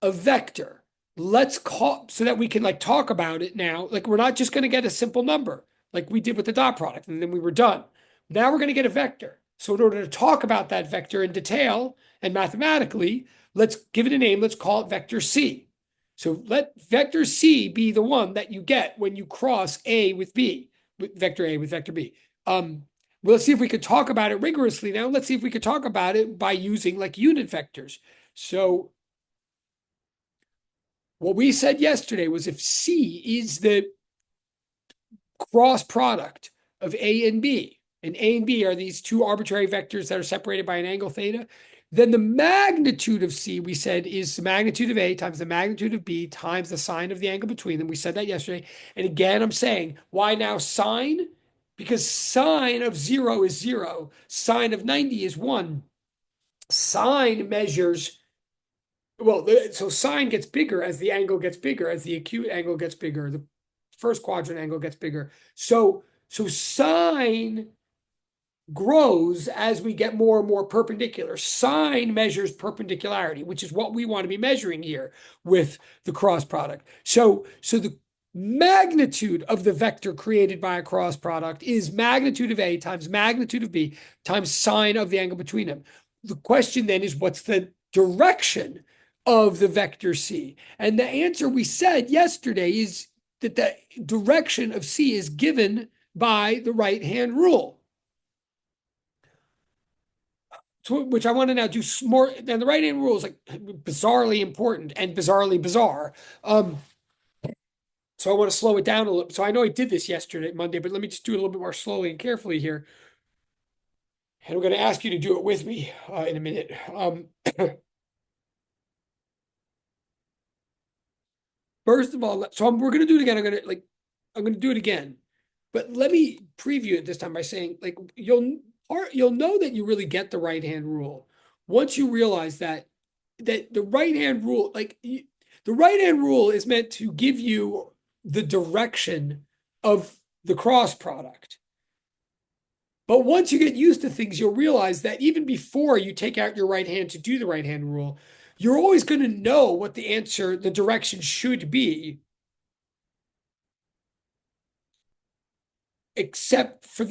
a vector. Let's call so that we can like talk about it now. Like we're not just going to get a simple number like we did with the dot product and then we were done. Now we're going to get a vector. So in order to talk about that vector in detail and mathematically, let's give it a name. Let's call it vector C. So let vector C be the one that you get when you cross A with B, with vector A with vector B. Well, let's see if we could talk about it rigorously now. Let's see if we could talk about it by using like unit vectors. So what we said yesterday was if C is the cross product of A and B, and A and B are these two arbitrary vectors that are separated by an angle theta, then the magnitude of C, we said, is the magnitude of A times the magnitude of B times the sine of the angle between them. We said that yesterday. And again, I'm saying, why now sine? Because sine of 0 is 0. Sine of 90 is 1. Sine measures, well, so sine gets bigger as the angle gets bigger, as the acute angle gets bigger, the first quadrant angle gets bigger. So sine grows as we get more and more perpendicular. Sine measures perpendicularity, which is what we want to be measuring here with the cross product. So the magnitude of the vector created by a cross product is magnitude of A times magnitude of B times sine of the angle between them. The question then is, what's the direction of the vector C? And the answer we said yesterday is that the direction of C is given by the right-hand rule. So, which I want to now do more. And the right-hand rule is like bizarrely important and bizarrely bizarre. So I want to slow it down a little. So I know I did this yesterday, Monday, but let me just do it a little bit more slowly and carefully here. And I'm going to ask you to do it with me in a minute. First of all, so we're going to do it again. I'm going to do it again. But let me preview it this time by saying, like, you'll know that you really get the right-hand rule once you realize that the right-hand rule, the right-hand rule is meant to give you the direction of the cross product. But once you get used to things, you'll realize that even before you take out your right hand to do the right-hand rule, you're always going to know what the answer, the direction should be except for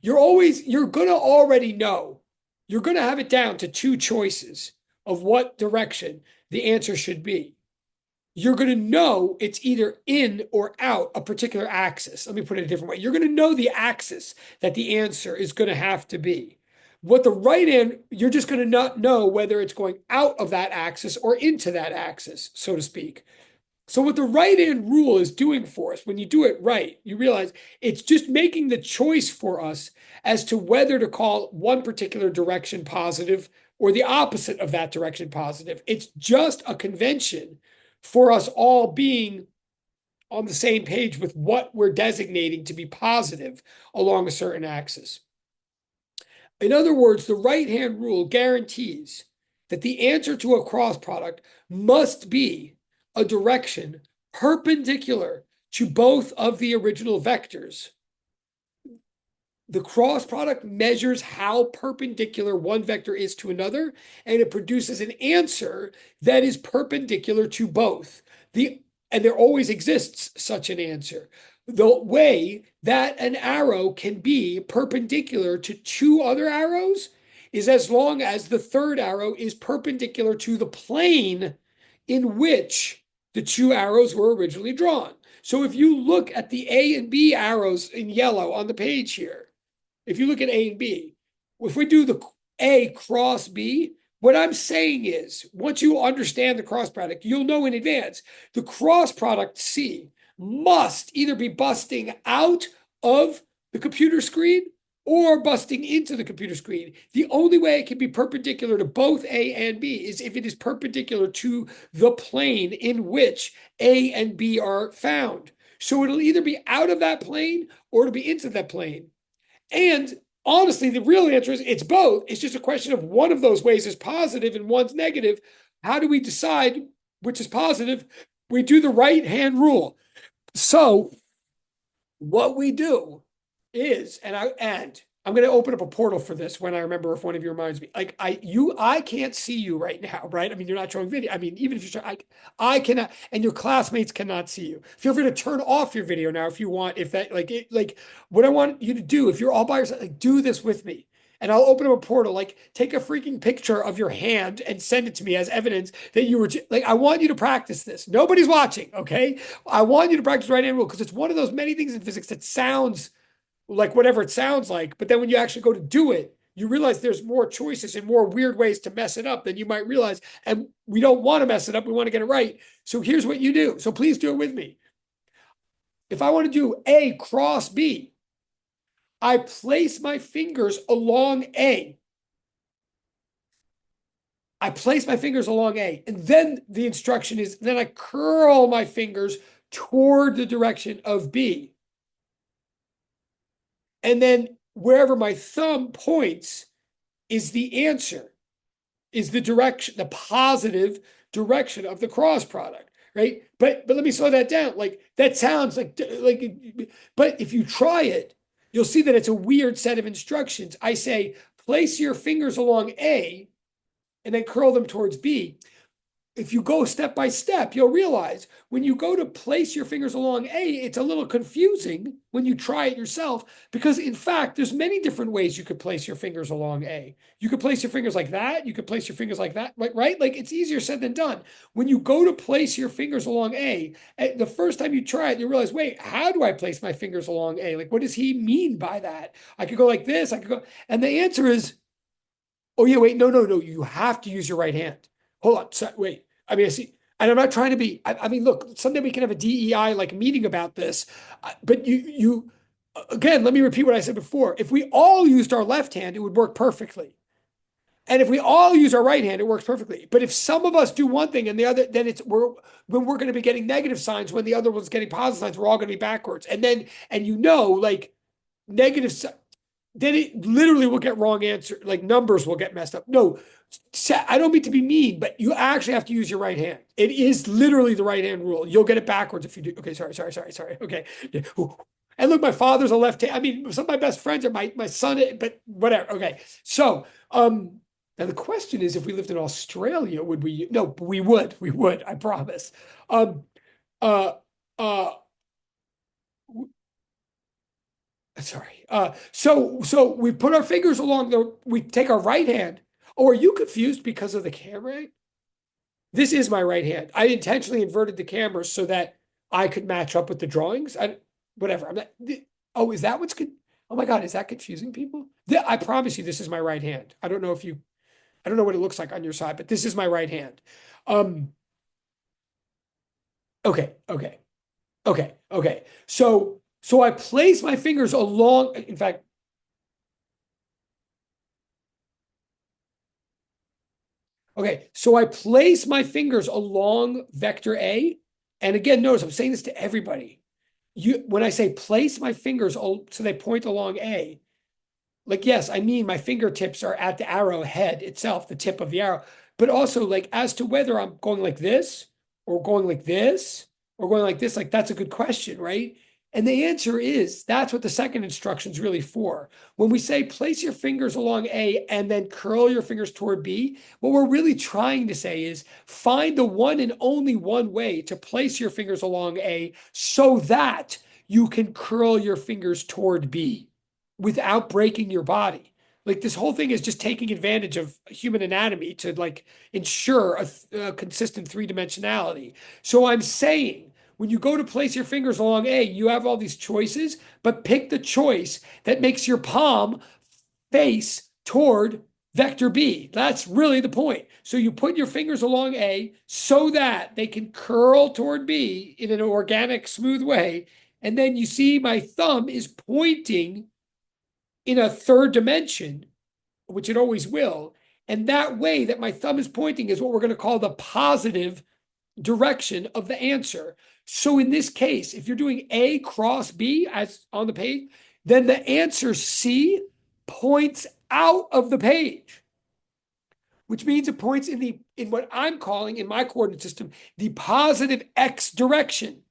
you're gonna already know. You're gonna have it down to two choices of what direction the answer should be. You're going to know it's either in or out a particular axis. Let me put it a different way. You're going to know the axis that the answer is going to have to be. What the right hand, you're just going to not know whether it's going out of that axis or into that axis, so to speak. So what the right hand rule is doing for us, when you do it right, you realize it's just making the choice for us as to whether to call one particular direction positive or the opposite of that direction positive. It's just a convention for us all being on the same page with what we're designating to be positive along a certain axis. In other words, the right hand rule guarantees that the answer to a cross product must be a direction perpendicular to both of the original vectors. The cross product measures how perpendicular one vector is to another, and it produces an answer that is perpendicular to both. And there always exists such an answer. The way that an arrow can be perpendicular to two other arrows is as long as the third arrow is perpendicular to the plane in which the two arrows were originally drawn. So if you look at the A and B arrows in yellow on the page here, if you look at A and B, if we do the A cross B, what I'm saying is, once you understand the cross product, you'll know in advance the cross product C must either be busting out of the computer screen or busting into the computer screen. The only way it can be perpendicular to both A and B is if it is perpendicular to the plane in which A and B are found. So it'll either be out of that plane or it'll be into that plane. And honestly, the real answer is it's both. It's just a question of one of those ways is positive and one's negative. How do we decide which is positive? We do the right hand rule. So what we do is, and I'm going to open up a portal for this when I remember if one of you reminds me. Like I can't see you right now, right? I mean, you're not showing video. I mean, even if you're showing, I cannot, and your classmates cannot see you. Feel free to turn off your video now if you want. If that, like what I want you to do, if you're all by yourself, like do this with me. And I'll open up a portal, like take a freaking picture of your hand and send it to me as evidence that you were like, I want you to practice this. Nobody's watching, okay? I want you to practice right hand rule because it's one of those many things in physics that sounds like whatever it sounds like. But then when you actually go to do it, you realize there's more choices and more weird ways to mess it up than you might realize. And we don't want to mess it up. We want to get it right. So here's what you do. So please do it with me. If I want to do A cross B, I place my fingers along A. I place my fingers along A. And then the instruction is, then I curl my fingers toward the direction of B. And then wherever my thumb points is the answer, is the direction, the positive direction of the cross product, right? But let me slow that down. Like that sounds but if you try it, you'll see that it's a weird set of instructions. I say, place your fingers along A and then curl them towards B. If you go step by step, you'll realize when you go to place your fingers along A, it's a little confusing when you try it yourself, because in fact, there's many different ways you could place your fingers along A. You could place your fingers like that. You could place your fingers like that, right? Like it's easier said than done. When you go to place your fingers along A, the first time you try it, you realize, wait, how do I place my fingers along A? Like, what does he mean by that? I could go like this. I could go, and the answer is, oh yeah, wait, no. You have to use your right hand. Hold on, wait. I mean, I see, and I'm not trying to be. I mean, look, someday we can have a DEI like meeting about this. But you again, let me repeat what I said before. If we all used our left hand, it would work perfectly. And if we all use our right hand, it works perfectly. But if some of us do one thing and the other, then when we're going to be getting negative signs when the other one's getting positive signs, we're all going to be backwards. And then like negative then it literally will get wrong answer. Like numbers will get messed up. No, I don't mean to be mean, but you actually have to use your right hand. It is literally the right hand rule. You'll get it backwards if you do. Okay, sorry. Okay. Yeah. And look, my father's a left hand. I mean, some of my best friends are my son, but whatever. Okay. So, now the question is, if we lived in Australia, would we? No, we would. I promise. Um, uh, uh, Sorry. So we put our fingers along we take our right hand. Oh, are you confused because of the camera? This is my right hand. I intentionally inverted the camera so that I could match up with the drawings. Whatever. I'm not. Oh, is that what's Oh my God, is that confusing people? I promise you, this is my right hand. I don't know what it looks like on your side, but this is my right hand. Um, okay. Okay. So I place my fingers along, in fact, okay, so I place my fingers along vector A. And again, notice I'm saying this to everybody. When I say place my fingers so they point along A, like, yes, I mean my fingertips are at the arrowhead itself, the tip of the arrow, but also like as to whether I'm going like this or going like this or going like this, like that's a good question, right? And the answer is that's what the second instruction is really for. When we say place your fingers along A and then curl your fingers toward B, what we're really trying to say is find the one and only one way to place your fingers along A so that you can curl your fingers toward B without breaking your body. Like this whole thing is just taking advantage of human anatomy to like ensure a consistent three dimensionality. So I'm saying when you go to place your fingers along A, you have all these choices, but pick the choice that makes your palm face toward vector B. That's really the point. So you put your fingers along A so that they can curl toward B in an organic, smooth way. And then you see my thumb is pointing in a third dimension, which it always will. And that way that my thumb is pointing is what we're going to call the positive direction of the answer. So in this case, if you're doing A cross B as on the page, then the answer C points out of the page, which means it points in what I'm calling in my coordinate system the positive X direction,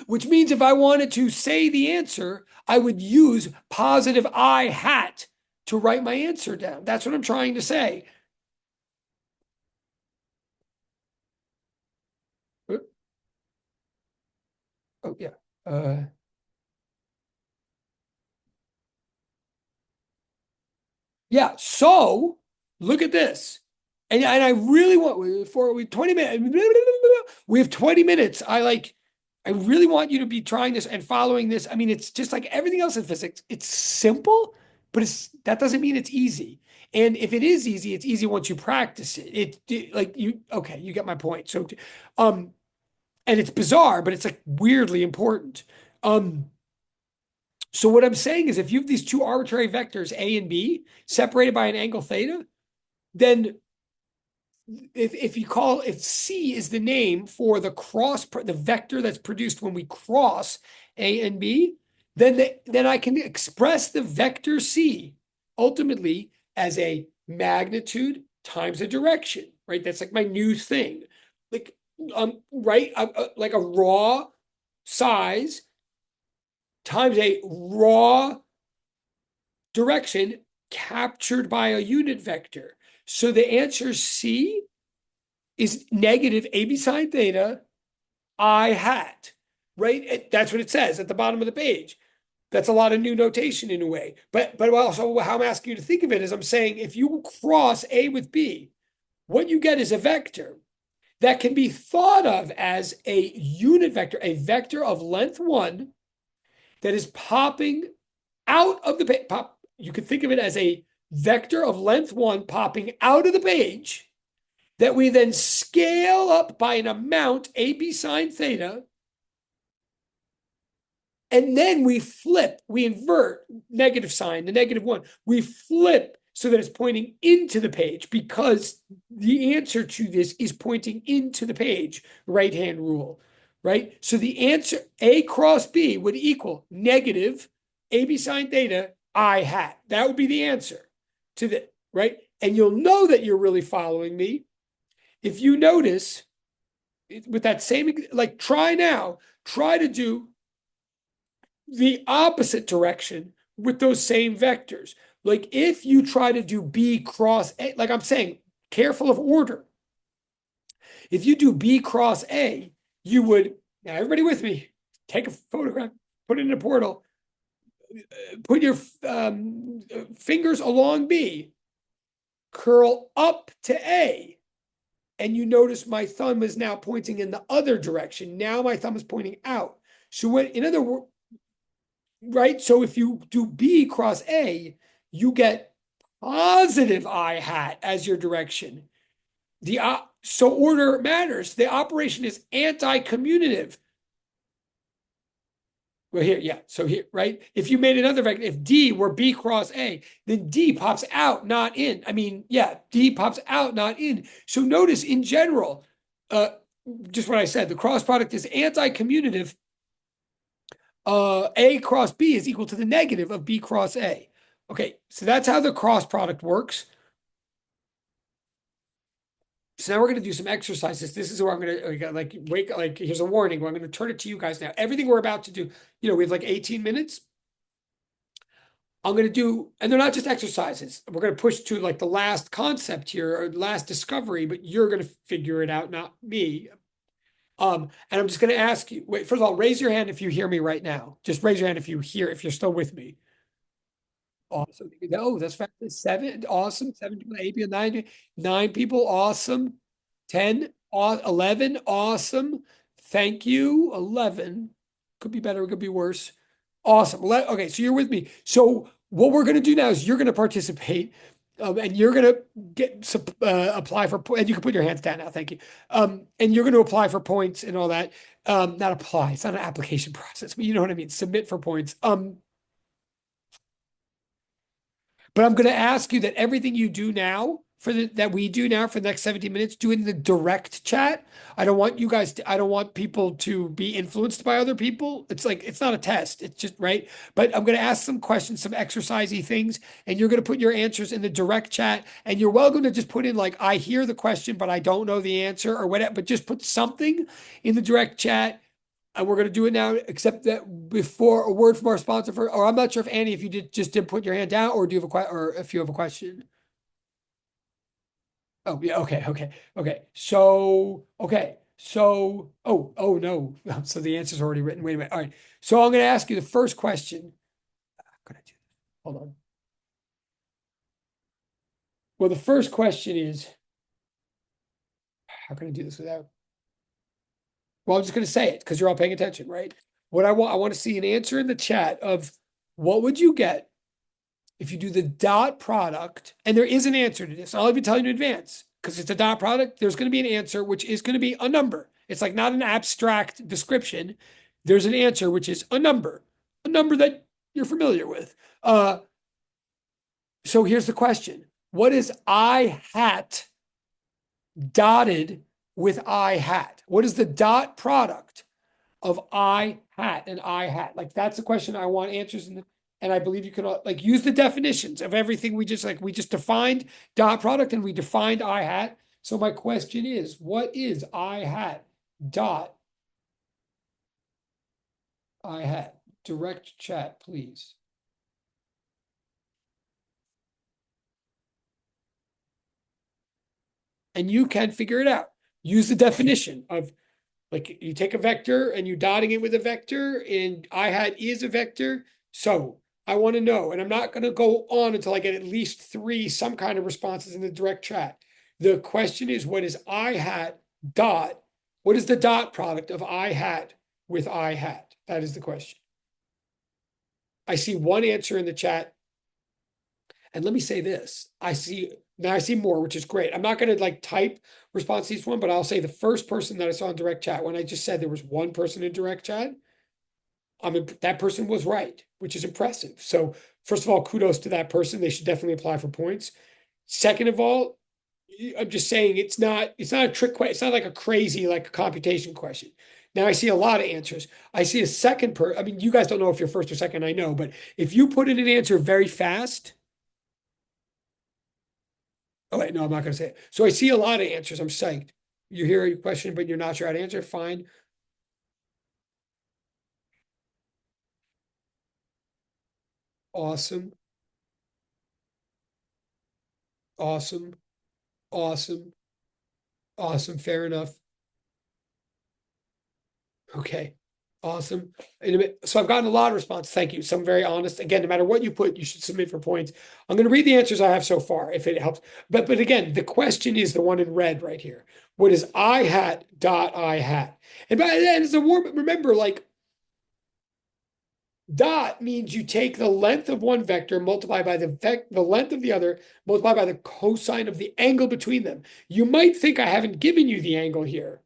which means if I wanted to say the answer, I would use positive I hat to write my answer down. That's what I'm trying to say. Oh, yeah. Uh, yeah. So look at this. And I really want for we 20 minutes. We have 20 minutes. I really want you to be trying this and following this. I mean, it's just like everything else in physics. It's simple, but that doesn't mean it's easy. And if it is easy, it's easy once you practice it. Like okay, you get my point. So, um, and it's bizarre, but it's like weirdly important. Um, so what I'm saying is if you have these two arbitrary vectors, A and B, separated by an angle theta, then if C is the name for the vector that's produced when we cross A and B, then I can express the vector C ultimately as a magnitude times a direction, right? That's like my new thing. Like right, like a raw size times a raw direction captured by a unit vector. So the answer C is negative AB sine theta I hat, right? That's what it says at the bottom of the page. That's a lot of new notation in a way. But also how I'm asking you to think of it is I'm saying if you cross A with B, what you get is a vector that can be thought of as a unit vector, a vector of length 1 that is popping out of the page. You could think of it as a vector of length 1 popping out of the page that we then scale up by an amount, AB sine theta, and then we invert negative sign, the -1. We flip so that it's pointing into the page because the answer to this is pointing into the page, right hand rule, right? So the answer A cross B would equal negative AB sine theta I hat. That would be the answer to the, right? And you'll know that you're really following me if you notice with that same, like try to do the opposite direction with those same vectors. Like if you try to do B cross A, like I'm saying, careful of order. If you do B cross A, you would, now everybody with me, take a photograph, put it in a portal. put your fingers along B, curl up to A, and you notice my thumb is now pointing in the other direction. Now my thumb is pointing out. So when, in other words, right? So if you do B cross A, you get positive I hat as your direction. So order matters. The operation is anti-commutative. Well, here, yeah. So here, right? If you made another vector, if D were B cross A, then D pops out, not in. I mean, yeah, D pops out, not in. So notice in general, uh, just what I said, the cross product is anti-commutative. A cross B is equal to the negative of B cross A. Okay, so that's how the cross product works. So now we're going to do some exercises. This is where I'm going to like wake like here's a warning. I'm going to turn it to you guys now. Everything we're about to do, we have like 18 minutes. I'm going to do, and they're not just exercises. We're going to push to like the last concept here or last discovery, but you're going to figure it out, not me. And I'm just going to ask you, wait, first of all, raise your hand if you hear me right now. Just raise your hand if you're still with me. Awesome. No, that's fabulous. Seven, awesome. Seven people, eight people, nine people, awesome. 10, 11, awesome. Thank you. 11. Could be better, it could be worse. Awesome. Okay, so you're with me. So what we're going to do now is you're going to participate, and you're going to apply for, and you can put your hands down now. Thank you. And you're going to apply for points and all that. Not apply. It's not an application process, but you know what I mean. Submit for points. But I'm going to ask you that everything you do now that we do now for the next 17 minutes, do in the direct chat. I don't want people to be influenced by other people. It's like, it's not a test. It's just, right. But I'm going to ask some questions, some exercisey things, and you're going to put your answers in the direct chat. And you're welcome to just put in like, I hear the question, but I don't know the answer or whatever, but just put something in the direct chat and we're going to do it now, except that before a word from our sponsor or I'm not sure if Annie, if you didn't put your hand down or do you have or if you have a question. Oh, yeah. Okay. Okay. Okay. Oh, no. So the answer's already written. Wait a minute. All right. So I'm going to ask you the first question. How can I do this? Hold on. Well, the first question is, how can I do this without? Well, I'm just going to say it because you're all paying attention, right? I want to see an answer in the chat of what would you get if you do the dot product, and there is an answer to this, I'll even tell you in advance, because it's a dot product, there's going to be an answer, which is going to be a number. It's like not an abstract description. There's an answer, which is a number that you're familiar with. So here's the question. What is I hat dotted with I hat? What is the dot product of I hat and I hat? Like that's the question I want answers in. And I believe you can like use the definitions of everything we just defined dot product and we defined I hat. So my question is, what is I hat dot I hat? Direct chat, please. And you can figure it out. Use the definition of like you take a vector and you dotting it with a vector, and I hat is a vector. So I want to know, and I'm not going to go on until I get at least three some kind of responses in the direct chat. The question is, what is I hat dot? What is the dot product of I hat with I hat? That is the question. I see one answer in the chat. And let me say this. I see more, which is great. I'm not going to like type response to each one, but I'll say the first person that I saw in direct chat, when I just said there was one person in direct chat, that person was right, which is impressive. So first of all, kudos to that person. They should definitely apply for points. Second of all, I'm just saying it's not a trick question. It's not like a crazy like a computation question. Now I see a lot of answers. I see a second I mean, you guys don't know if you're first or second, I know, but if you put in an answer very fast. Oh wait, no, I'm not going to say it. So I see a lot of answers. I'm psyched. You hear a question, but you're not sure how to answer. Fine. Awesome. Awesome. Awesome. Awesome. Fair enough. Okay. Awesome. So I've gotten a lot of response. Thank you. Some very honest. Again, no matter what you put, you should submit for points. I'm going to read the answers I have so far, if it helps. But again, the question is the one in red right here. What is I hat dot I hat? And it's a warm. Remember, like dot means you take the length of one vector, multiply by the length of the other, multiply by the cosine of the angle between them. You might think I haven't given you the angle here,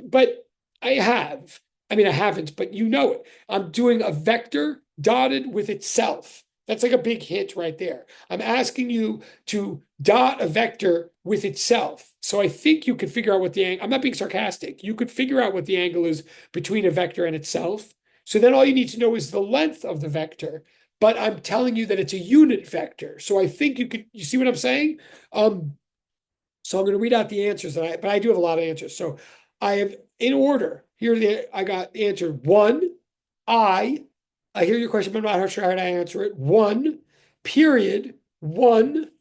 but I have. I mean, I haven't, but you know it. I'm doing a vector dotted with itself. That's like a big hint right there. I'm asking you to dot a vector with itself. So I think you could figure out what the angle, I'm not being sarcastic. You could figure out what the angle is between a vector and itself. So then all you need to know is the length of the vector. But I'm telling you that it's a unit vector. So I think you see what I'm saying? So I'm going to read out the answers but I do have a lot of answers. So I have in order. I got answer one. I hear your question, but I'm not sure how to answer it. One, period. One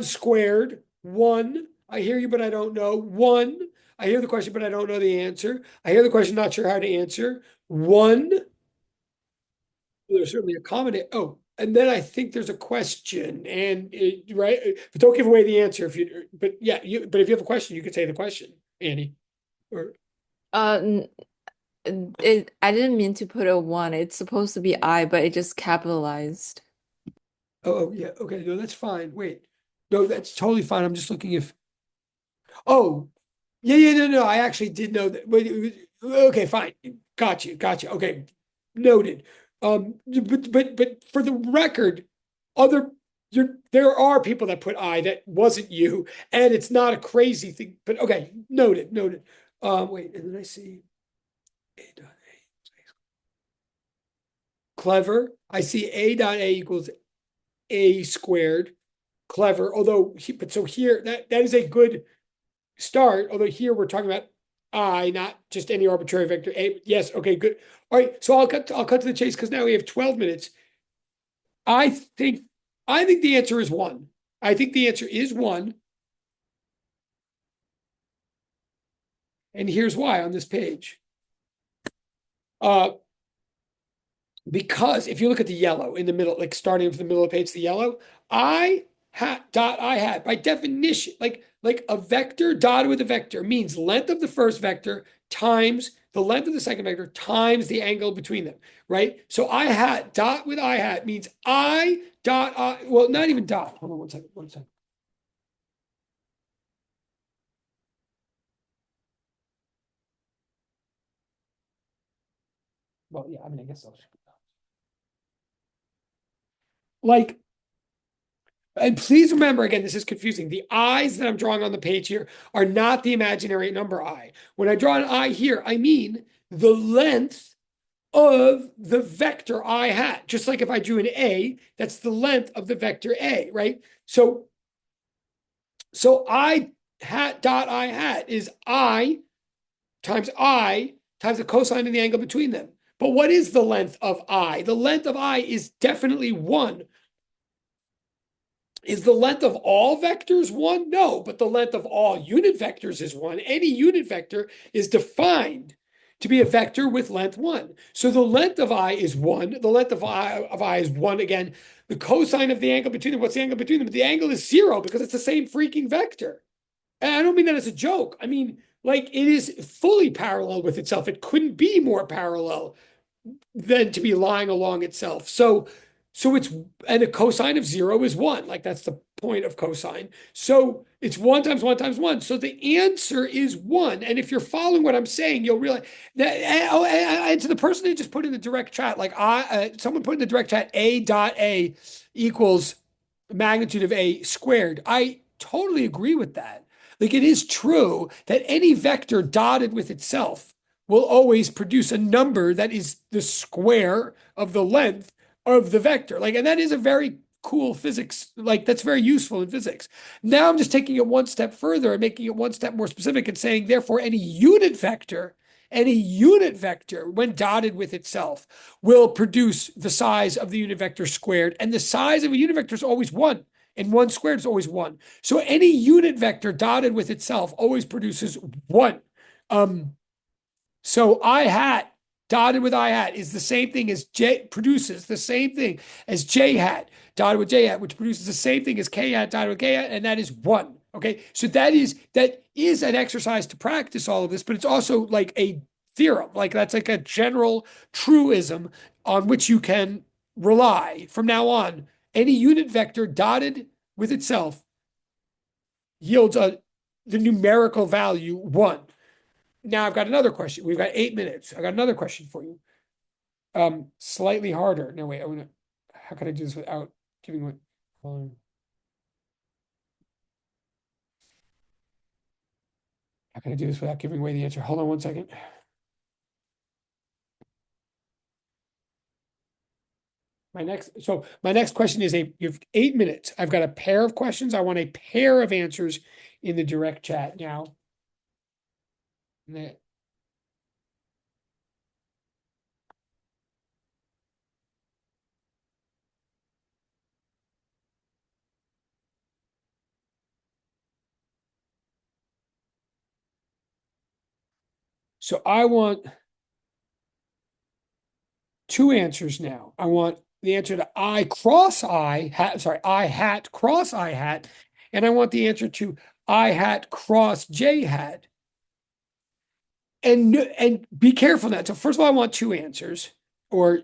squared. One. I hear you, but I don't know. One. I hear the question, but I don't know the answer. I hear the question, not sure how to answer. One. There's certainly a comment. Oh, and then I think there's a question, right, but don't give away the answer if you. But yeah, But if you have a question, you could say the question, Annie. Or Uh, I didn't mean to put a one. It's supposed to be I, but it just capitalized. yeah, okay, no, that's fine. Wait, no, that's totally fine. I'm just looking if. Oh, yeah, no. I actually did know that. Wait, okay, fine. Got you. Okay, noted. But for the record, other there are people that put I that wasn't you, and it's not a crazy thing. But okay, noted. Wait, and then I see A dot A. Clever. I see A dot A equals A squared. Clever. But so here that is a good start. Although here we're talking about I, not just any arbitrary vector A. Yes, okay, good. All right, so I'll cut to the chase because now we have 12 minutes. I think I think the answer is one. I think the answer is one. And here's why on this page. Uh, because if you look at the yellow in the middle, like starting from the middle of the page, the yellow, I hat by definition, like a vector dotted with a vector means length of the first vector times the length of the second vector times the angle between them, right? So I hat dot with I hat means I dot I, well, not even dot. Hold on one second. Well, yeah, I mean, I guess I'll like. And please remember, again, this is confusing. The i's that I'm drawing on the page here are not the imaginary number I. When I draw an I here, I mean the length of the vector I hat. Just like if I drew an A, that's the length of the vector A, right? So I hat dot I hat is I times the cosine of the angle between them. But what is the length of I? The length of I is definitely one. Is the length of all vectors one? No, but the length of all unit vectors is one. Any unit vector is defined to be a vector with length one. So the length of I is one. The length of I is one again. The cosine of the angle between them, what's the angle between them? The angle is zero because it's the same freaking vector. And I don't mean that as a joke. I mean, like it is fully parallel with itself. It couldn't be more parallel than to be lying along itself. So it's and the cosine of zero is one. Like that's the point of cosine. So it's one times one times one. So the answer is one. And if you're following what I'm saying, you'll realize that. And to the person who just put in the direct chat, someone put in the direct chat, A dot A equals magnitude of A squared. I totally agree with that. Like it is true that any vector dotted with itself will always produce a number that is the square of the length of the vector. Like, and that is a very cool physics. Like, that's very useful in physics. Now I'm just taking it one step further and making it one step more specific and saying, therefore, any unit vector, when dotted with itself, will produce the size of the unit vector squared. And the size of a unit vector is always one. And one squared is always one. So any unit vector dotted with itself always produces one. So I hat dotted with I hat is the same thing as J, produces the same thing as J hat dotted with J hat, which produces the same thing as K hat dotted with K hat, and that is one. Okay, so that is an exercise to practice all of this, but it's also like a theorem, like that's like a general truism on which you can rely from now on. Any unit vector dotted with itself yields the numerical value one. Now I've got another question. We've got 8 minutes. I got another question for you. Slightly harder. No, wait, how can I do this without giving what? How can I do this without giving away the answer? Hold on one second. My next question is you have 8 minutes. I've got a pair of questions. I want a pair of answers in the direct chat now. So I want two answers now. I want the answer to I cross I hat, sorry, I hat cross I hat, and I want the answer to I hat cross J hat. And be careful now. So first of all, I want two answers or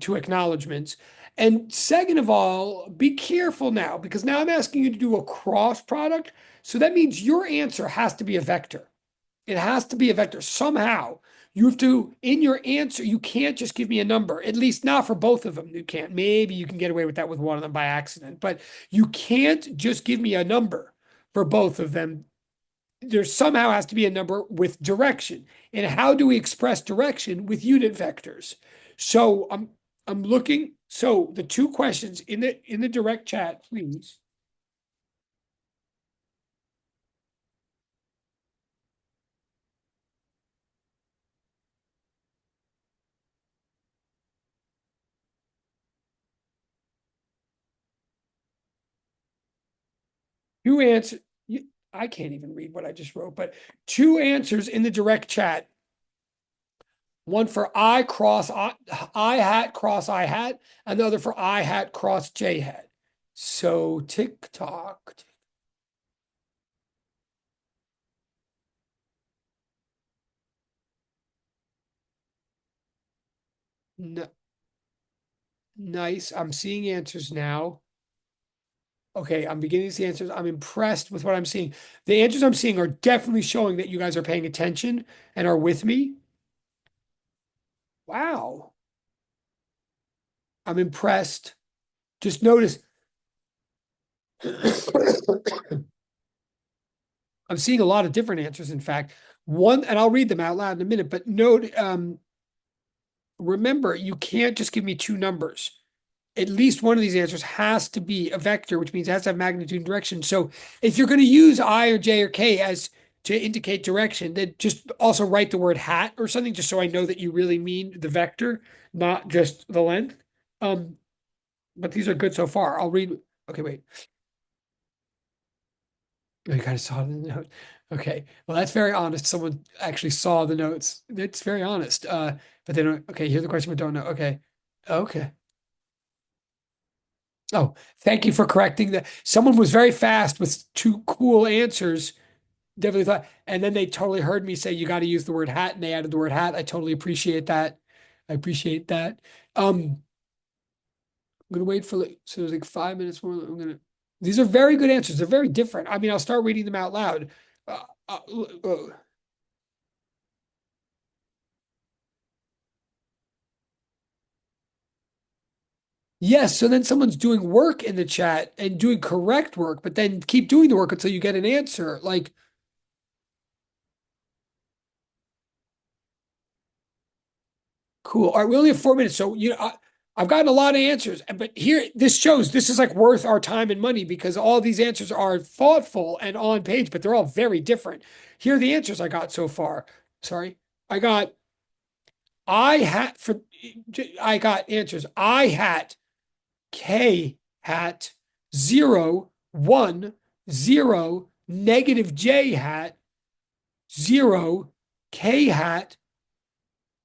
two acknowledgments. And second of all, be careful now because now I'm asking you to do a cross product. So that means your answer has to be a vector. It has to be a vector somehow. You have to, in your answer, you can't just give me a number, at least not for both of them. You can't. Maybe you can get away with that with one of them by accident, but you can't just give me a number for both of them. There somehow has to be a number with direction. And how do we express direction with unit vectors? So I'm looking. So the two questions in the direct chat, please. Two answers. I can't even read what I just wrote, but two answers in the direct chat. One for I hat cross I hat, and the other for I hat cross J hat. So TikTok. Nice. I'm seeing answers now. Okay, I'm beginning to see answers. I'm impressed with what I'm seeing. The answers I'm seeing are definitely showing that you guys are paying attention and are with me. Wow. I'm impressed. Just notice I'm seeing a lot of different answers, in fact. One, and I'll read them out loud in a minute, but note, remember, you can't just give me two numbers. At least one of these answers has to be a vector, which means it has to have magnitude and direction. So if you're going to use I or J or K as to indicate direction, then just also write the word hat or something, just so I know that you really mean the vector, not just the length. But these are good so far. I'll read. Okay, wait. You kind of saw the note. Okay. Well, that's very honest. Someone actually saw the notes. It's very honest. But they don't. Okay, here's the question, but don't know. Okay. Okay. Oh, thank you for correcting that. Someone was very fast with two cool answers. Definitely thought, and then they totally heard me say you got to use the word hat, and they added the word hat. I totally appreciate that. I appreciate that. I'm gonna wait for so there's like 5 minutes more. I'm gonna. These are very good answers. They're very different. I mean, I'll start reading them out loud. Uh, uh, uh, yes, so then someone's doing work in the chat and doing correct work, but then keep doing the work until you get an answer. Like, cool. All right, we only have 4 minutes, so I've gotten a lot of answers, but here this shows this is like worth our time and money because all these answers are thoughtful and on page, but they're all very different. Here are the answers I got so far. Sorry, I got I got answers. I hat K hat 0 1 0 negative J hat 0 K hat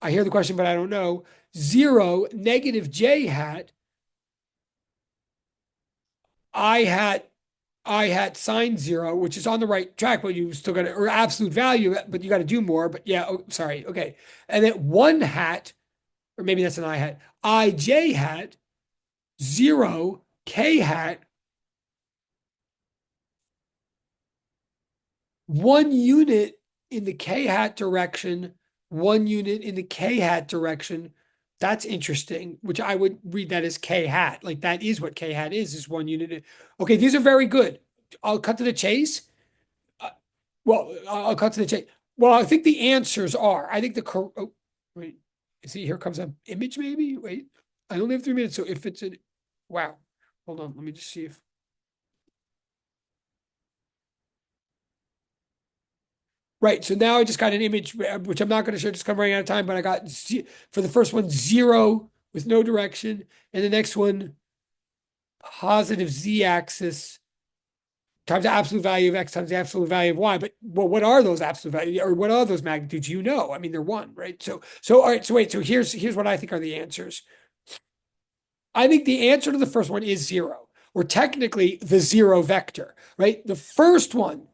I hear the question, but I don't know. 0, negative j hat, I hat, I hat sine 0, which is on the right track, but you still got to, or absolute value, but you got to do more. But yeah, oh, sorry. Okay. And then 1 hat, or maybe that's an I hat, ij hat, 0, k hat, 1 unit in the k hat direction, 1 unit in the k hat direction. That's interesting, which I would read that as k hat. Like that is what k hat is 1 unit. Okay, these are very good. I'll cut to the chase. Uh, well, I'll cut to the chase. Well, I think the answers are. I think oh, wait. See, here comes an image. Maybe. Wait, I only have 3 minutes. So if it's an, wow. Hold on. Let me just see if. Right. So now I just got an image, which I'm not going to show, just come running out of time, but I got for the first one, 0 with no direction. And the next one, positive z axis times the absolute value of x times the absolute value of y. But well, what are those absolute values, or what are those magnitudes? You know, I mean, they're one, right? So all right. So wait. So here's what I think are the answers. I think the answer to the first one is 0, or technically the 0 vector, right? The first one.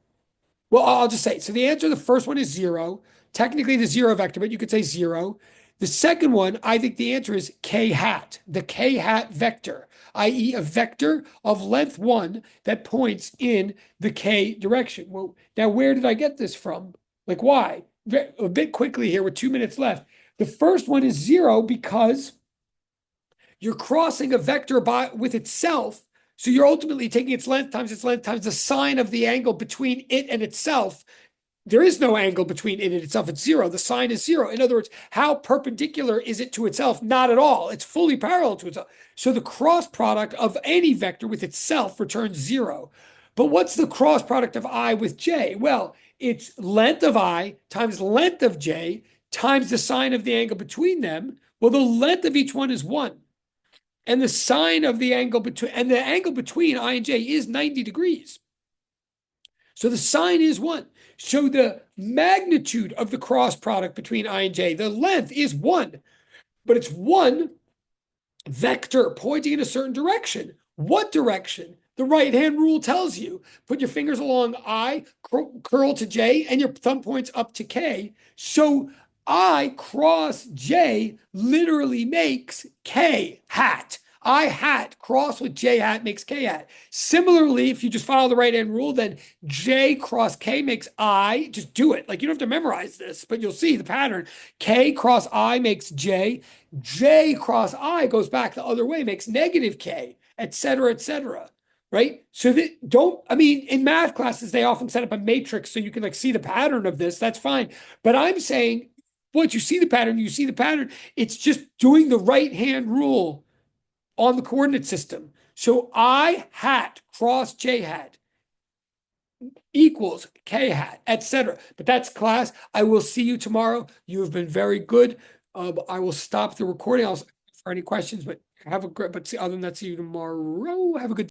Well, I'll just say, so the answer to the first one is 0, technically the 0 vector, but you could say 0. The second one, I think the answer is k hat, the k hat vector, i.e. a vector of length 1 that points in the k direction. Well, now where did I get this from? Like why? A bit quickly here with 2 minutes left. The first one is 0 because you're crossing a vector with itself. So you're ultimately taking its length times the sine of the angle between it and itself. There is no angle between it and itself. It's 0. The sine is 0. In other words, how perpendicular is it to itself? Not at all. It's fully parallel to itself. So the cross product of any vector with itself returns 0. But what's the cross product of I with j? Well, it's length of I times length of j times the sine of the angle between them. Well, the length of each one is 1. And the sine of the angle between, and the angle between I and j is 90 degrees. So the sine is 1. So the magnitude of the cross product between I and j, the length is 1, but it's 1 vector pointing in a certain direction. What direction? The right-hand rule tells you. Put your fingers along I, curl to j, and your thumb points up to k. So I cross j literally makes k hat. I hat cross with j hat makes k hat. Similarly, if you just follow the right-hand rule, then j cross k makes I. Just do it. Like you don't have to memorize this, but you'll see the pattern. K cross I makes j. J cross I goes back the other way, makes negative k, et cetera, right? So that don't, I mean, in math classes, they often set up a matrix so you can like see the pattern of this. That's fine. But I'm saying once you see the pattern, you see the pattern. It's just doing the right hand rule on the coordinate system. So I hat cross j hat equals k hat, etc. But that's class. I will see you tomorrow. You have been very good. I will stop the recording. I'll for any questions, but have a great. But other than that, see you tomorrow. Have a good.